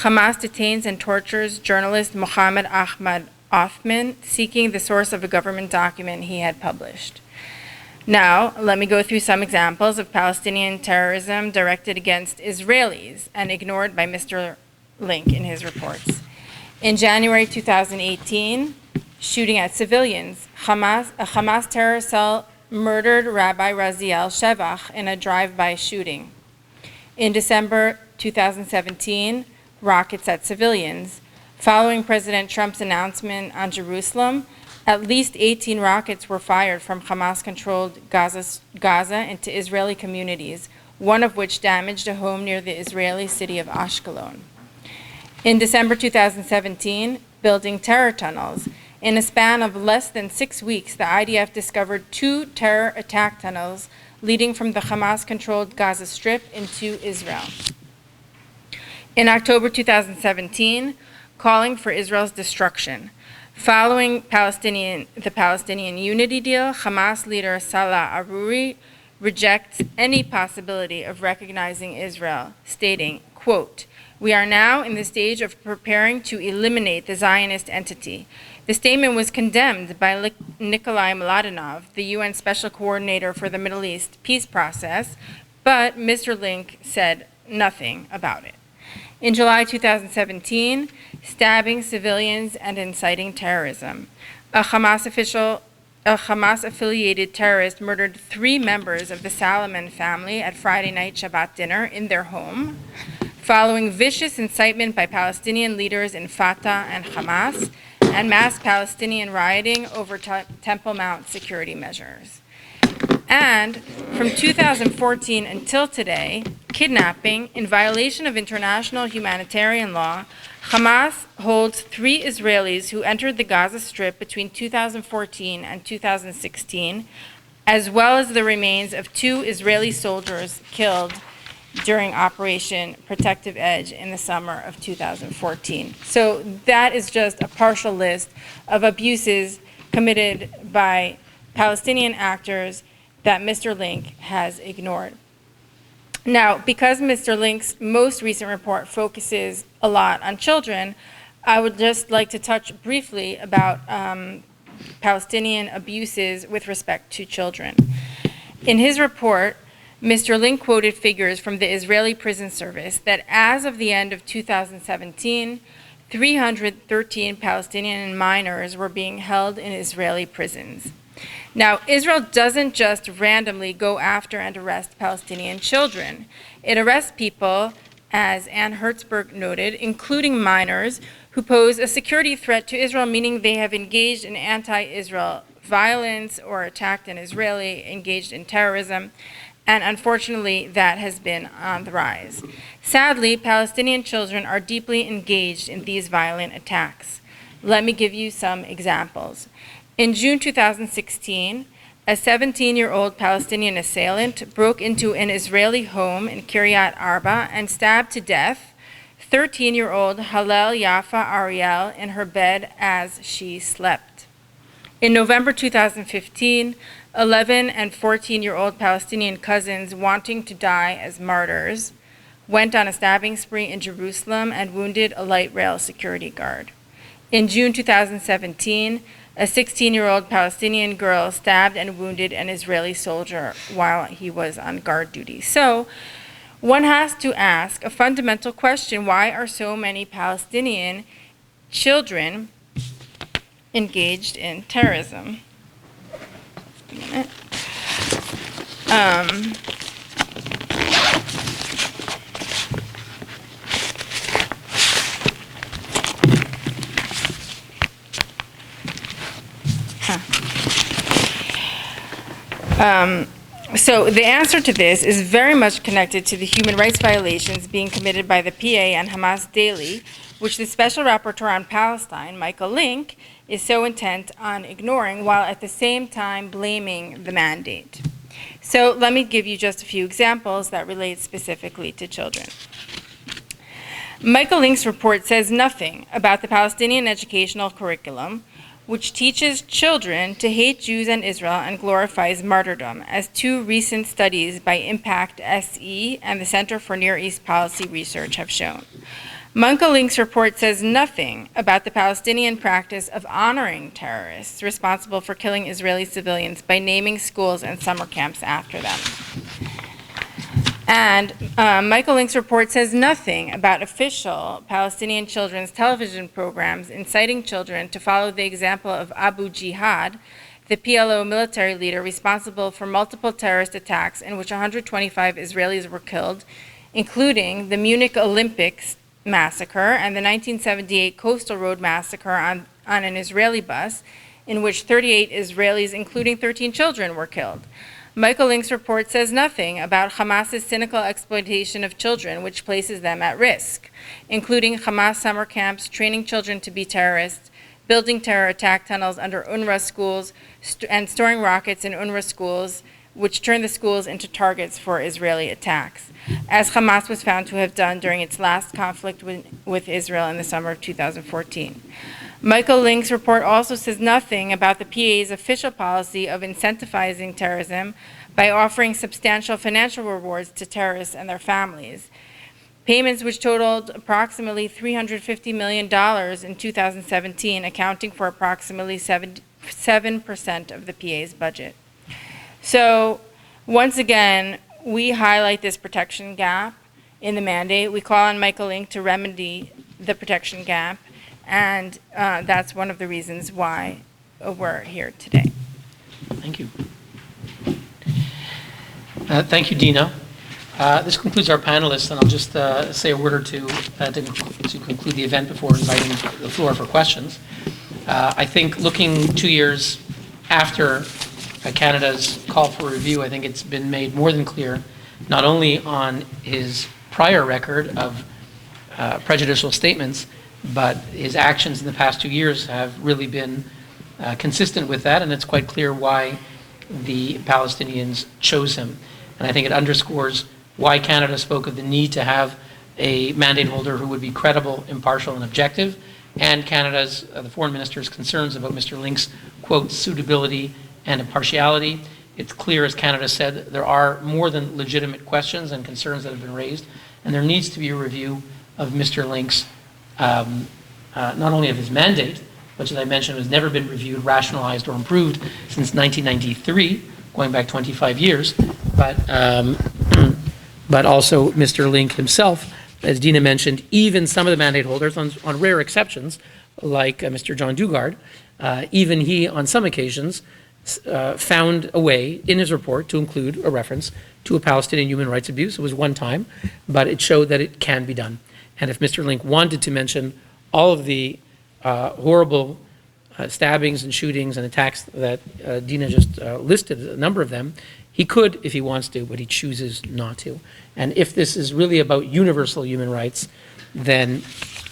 Hamas detains and tortures journalist Mohammed Ahmad Othman, seeking the source of a government document he had published. Now, let me go through some examples of Palestinian terrorism directed against Israelis and ignored by Mr. Lynk in his reports. In January 2018, shooting at civilians. A Hamas terror cell murdered Rabbi Raziel Shevach in a drive-by shooting. In December 2017, rockets at civilians. Following President Trump's announcement on Jerusalem, at least 18 rockets were fired from Hamas-controlled Gaza into Israeli communities, one of which damaged a home near the Israeli city of Ashkelon. In December 2017, building terror tunnels. In a span of less than 6 weeks, the IDF discovered 2 terror attack tunnels leading from the Hamas-controlled Gaza Strip into Israel. In October 2017, calling for Israel's destruction. Following the Palestinian Unity Deal, Hamas leader Salah Aruri rejects any possibility of recognizing Israel, stating, quote, "We are now in the stage of preparing to eliminate the Zionist entity." The statement was condemned by Nikolai Mladenov, the UN Special Coordinator for the Middle East peace process, but Mr. Lynk said nothing about it. In July 2017, stabbing civilians and inciting terrorism. A Hamas-affiliated terrorist murdered 3 members of the Salomon family at Friday night Shabbat dinner in their home, following vicious incitement by Palestinian leaders in Fatah and Hamas, and mass Palestinian rioting over Temple Mount security measures. And from 2014 until today, kidnapping in violation of international humanitarian law. Hamas holds 3 Israelis who entered the Gaza Strip between 2014 and 2016, as well as the remains of 2 Israeli soldiers killed during Operation Protective Edge in the summer of 2014. So that is just a partial list of abuses committed by Palestinian actors that Mr. Lynk has ignored. Now, because Mr. Lynk's most recent report focuses a lot on children, I would just like to touch briefly about Palestinian abuses with respect to children. In his report, Mr. Lynk quoted figures from the Israeli Prison Service that as of the end of 2017, 313 Palestinian minors were being held in Israeli prisons. Now, Israel doesn't just randomly go after and arrest Palestinian children. It arrests people, as Anne Herzberg noted, including minors who pose a security threat to Israel, meaning they have engaged in anti-Israel violence or attacked an Israeli, engaged in terrorism. And unfortunately, that has been on the rise. Sadly, Palestinian children are deeply engaged in these violent attacks. Let me give you some examples. In June 2016, a 17-year-old Palestinian assailant broke into an Israeli home in Kiryat Arba and stabbed to death 13-year-old Hillel Yafa Ariel in her bed as she slept. In November 2015, 11 and 14-year-old Palestinian cousins wanting to die as martyrs went on a stabbing spree in Jerusalem and wounded a light rail security guard. In June 2017, a 16-year-old Palestinian girl stabbed and wounded an Israeli soldier while he was on guard duty. So one has to ask a fundamental question: why are so many Palestinian children engaged in terrorism? Just a minute. So the answer to this is very much connected to the human rights violations being committed by the PA and Hamas daily, which the Special Rapporteur on Palestine, Michael Lynk, is so intent on ignoring, while at the same time blaming the mandate. So let me give you just a few examples that relate specifically to children. Michael Lynk's report says nothing about the Palestinian educational curriculum, which teaches children to hate Jews and Israel and glorifies martyrdom, as 2 recent studies by Impact SE and the Center for Near East Policy Research have shown. Michael Lynk's report says nothing about the Palestinian practice of honoring terrorists responsible for killing Israeli civilians by naming schools and summer camps after them. And Michael Lynk's report says nothing about official Palestinian children's television programs inciting children to follow the example of Abu Jihad, the PLO military leader responsible for multiple terrorist attacks in which 125 Israelis were killed, including the Munich Olympics massacre and the 1978 Coastal Road massacre on an Israeli bus, in which 38 Israelis, including 13 children, were killed. Michael Lynk's report says nothing about Hamas's cynical exploitation of children, which places them at risk, including Hamas summer camps training children to be terrorists, building terror attack tunnels under UNRWA schools, and storing rockets in UNRWA schools, which turned the schools into targets for Israeli attacks, as Hamas was found to have done during its last conflict with Israel in the summer of 2014. Michael Lynk's report also says nothing about the PA's official policy of incentivizing terrorism by offering substantial financial rewards to terrorists and their families. Payments which totaled approximately $350 million in 2017, accounting for approximately 7% of the PA's budget. So once again, we highlight this protection gap in the mandate. We call on Michael Lynk to remedy the protection gap, and that's one of the reasons why we're here today. Thank you. Thank you, Dina. This concludes our panelists, and I'll just say a word or two to conclude the event before inviting the floor for questions. I think looking 2 years after Canada's call for review, I think it's been made more than clear, not only on his prior record of prejudicial statements, but his actions in the past 2 years have really been consistent with that, and it's quite clear why the Palestinians chose him. And I think it underscores why Canada spoke of the need to have a mandate holder who would be credible, impartial, and objective, and Canada's, the foreign minister's concerns about Mr. Lynk's, quote, suitability and impartiality. It's clear, as Canada said, there are more than legitimate questions and concerns that have been raised, and there needs to be a review of Mr. Lynk's, not only of his mandate, which, as I mentioned, has never been reviewed, rationalized, or improved since 1993, going back 25 years, but also Mr. Lynk himself. As Dina mentioned, even some of the mandate holders, on rare exceptions, like Mr. John Dugard, even he, on some occasions, found a way in his report to include a reference to a Palestinian human rights abuse. It was one time, but it showed that it can be done. And if Mr. Lynk wanted to mention all of the horrible stabbings and shootings and attacks that Dina just listed, a number of them, he could if he wants to, but he chooses not to. And if this is really about universal human rights, then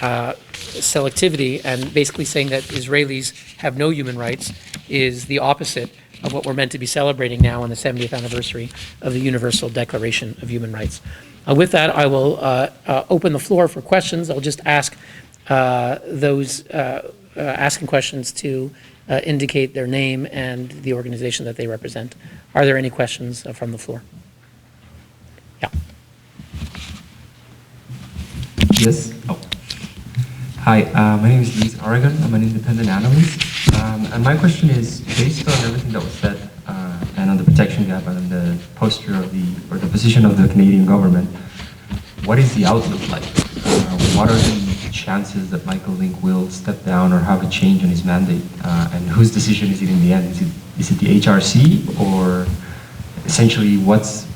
selectivity and basically saying that Israelis have no human rights is the opposite of what we're meant to be celebrating now on the 70th anniversary of the Universal Declaration of Human Rights. With that, I will open the floor for questions. I'll just ask those asking questions to indicate their name and the organization that they represent. Are there any questions from the floor? Yeah. Yes. Oh. Hi, my name is Luis Aragon. I'm an independent analyst. And my question is, based on everything that was said and on the protection gap and on the posture of the position of the Canadian government, what is the outlook like? What are the chances that Michael Lynk will step down or have a change in his mandate? And whose decision is it in the end? Is it the HRC, or essentially what's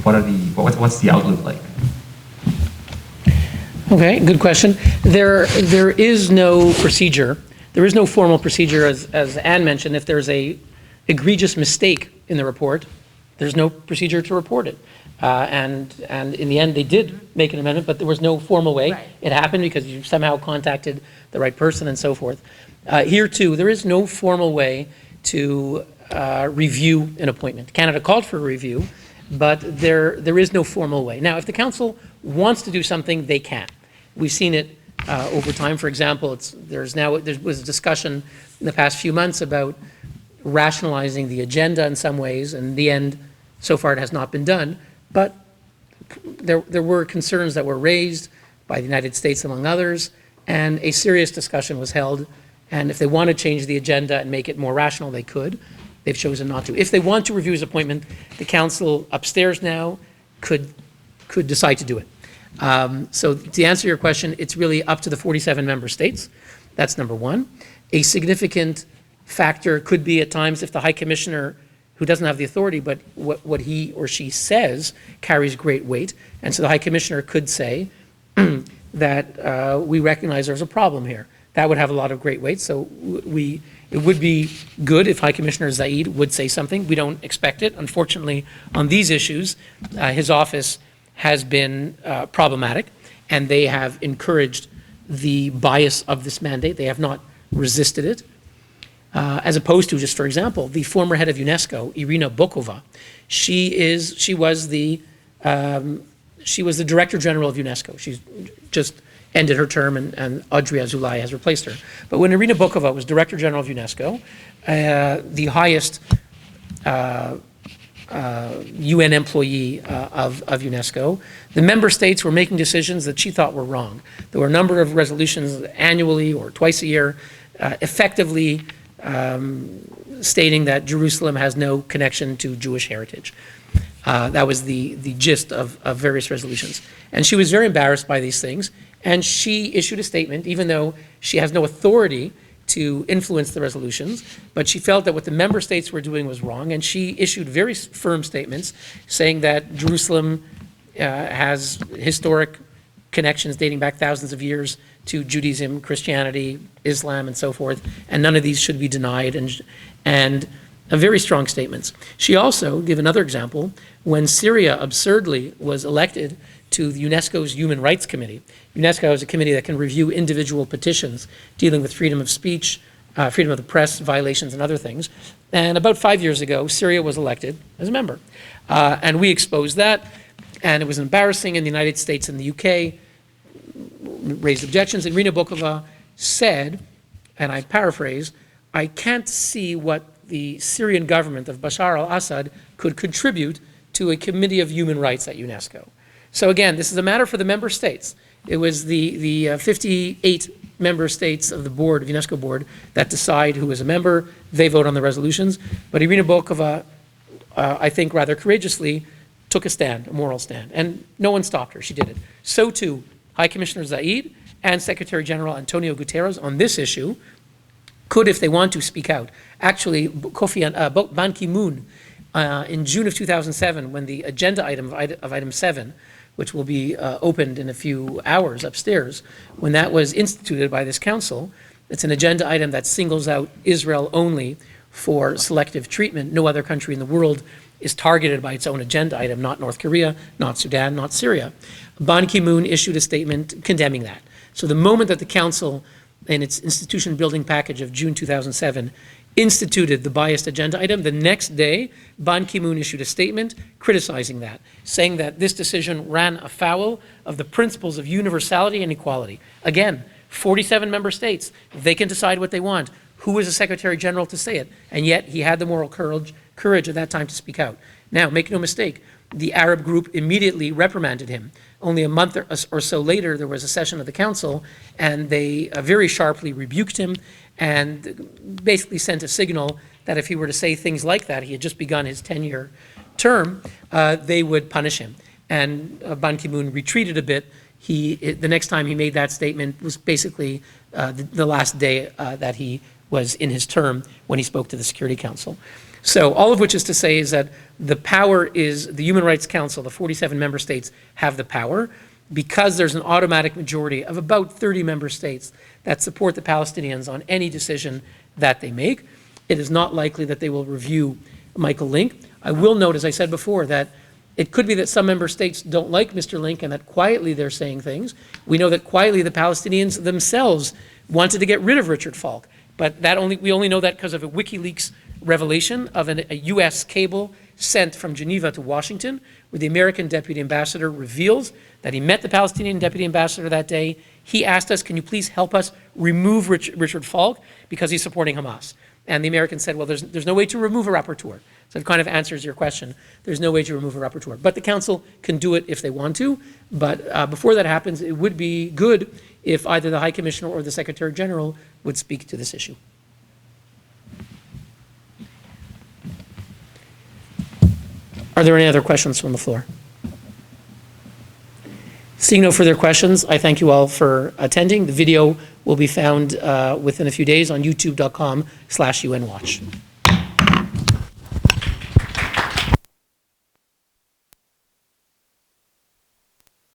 the outlook like? Okay, good question. There is no procedure. There is no formal procedure, as Anne mentioned. If there's a egregious mistake in the report, there's no procedure to report it. And in the end, they did make an amendment, but there was no formal way. Right. It happened because you somehow contacted the right person and so forth. Here, too, there is no formal way to review an appointment. Canada called for a review, but there is no formal way. Now, if the Council wants to do something, they can. We've seen it over time. For example, there was a discussion in the past few months about rationalizing the agenda in some ways, and in the end, so far it has not been done. But there were concerns that were raised by the United States, among others, and a serious discussion was held. And if they want to change the agenda and make it more rational, they could. They've chosen not to. If they want to review his appointment, the Council upstairs now could decide to do it. So to answer your question, it's really up to the 47 member states. That's number one. A significant factor could be at times if the High Commissioner, who doesn't have the authority, but what he or she says carries great weight. And so the High Commissioner could say that we recognize there's a problem here. That would have a lot of great weight. So it would be good if High Commissioner Zaid would say something. We don't expect it. Unfortunately, on these issues, his office has been problematic, and they have encouraged the bias of this mandate. They have not resisted it, as opposed to, just for example, the former head of UNESCO, Irina Bokova. She was the Director General of UNESCO. She's just ended her term, and Audrey Azoulay has replaced her. But when Irina Bokova was Director General of UNESCO, the highest UN employee of UNESCO, the member states were making decisions that she thought were wrong. There were a number of resolutions annually or twice a year effectively stating that Jerusalem has no connection to Jewish heritage. That was the gist of various resolutions. And she was very embarrassed by these things, and she issued a statement, even though she has no authority to influence the resolutions, but she felt that what the member states were doing was wrong, and she issued very firm statements saying that Jerusalem has historic connections dating back thousands of years to Judaism, Christianity, Islam, and so forth, and none of these should be denied, and very strong statements. She also gave another example when Syria absurdly was elected to the UNESCO's Human Rights Committee. UNESCO is a committee that can review individual petitions dealing with freedom of speech, freedom of the press, violations, and other things. And about 5 years ago, Syria was elected as a member. And we exposed that, and it was embarrassing in the United States and the UK, raised objections. And Irina Bokova said, and I paraphrase, "I can't see what the Syrian government of Bashar al-Assad could contribute to a committee of human rights at UNESCO." So again, this is a matter for the member states. It was the 58 member states of the board, of UNESCO board, that decide who is a member. They vote on the resolutions. But Irina Bokova, I think rather courageously, took a stand, a moral stand. And no one stopped her. She did it. So too, High Commissioner Zaid and Secretary General Antonio Guterres on this issue could, if they want to, speak out. Actually, Ban Ki-moon, in June of 2007, when the agenda item of item 7, which will be opened in a few hours upstairs, when that was instituted by this council, it's an agenda item that singles out Israel only for selective treatment. No other country in the world is targeted by its own agenda item, not North Korea, not Sudan, not Syria. Ban Ki-moon issued a statement condemning that. So the moment that the council, in its institution building package of June 2007, instituted the biased agenda item, the next day, Ban Ki-moon issued a statement criticizing that, saying that this decision ran afoul of the principles of universality and equality. Again, 47 member states, they can decide what they want. Who is the Secretary General to say it? And yet he had the moral courage at that time to speak out. Now, make no mistake, the Arab group immediately reprimanded him. Only a month or so later, there was a session of the council, and they very sharply rebuked him and basically sent a signal that if he were to say things like that, he had just begun his 10-year term, they would punish him. And Ban Ki-moon retreated a bit. The next time he made that statement was basically the last day that he was in his term when he spoke to the Security Council. So all of which is to say is that the power is, the Human Rights Council, the 47 member states have the power, because there's an automatic majority of about 30 member states that support the Palestinians on any decision that they make. It is not likely that they will review Michael Lynk. I will note, as I said before, that it could be that some member states don't like Mr. Lynk and that quietly they're saying things. We know that quietly the Palestinians themselves wanted to get rid of Richard Falk, but we only know that because of a WikiLeaks revelation of a U.S. cable sent from Geneva to Washington, where the American deputy ambassador reveals that he met the Palestinian deputy ambassador that day. He asked us, can you please help us remove Richard Falk because he's supporting Hamas? And the Americans said, well, there's no way to remove a rapporteur. So it kind of answers your question. There's no way to remove a rapporteur. But the council can do it if they want to. But before that happens, it would be good if either the High Commissioner or the Secretary General would speak to this issue. Are there any other questions from the floor? Seeing no further questions, I thank you all for attending. The video will be found within a few days on youtube.com/UNWatch.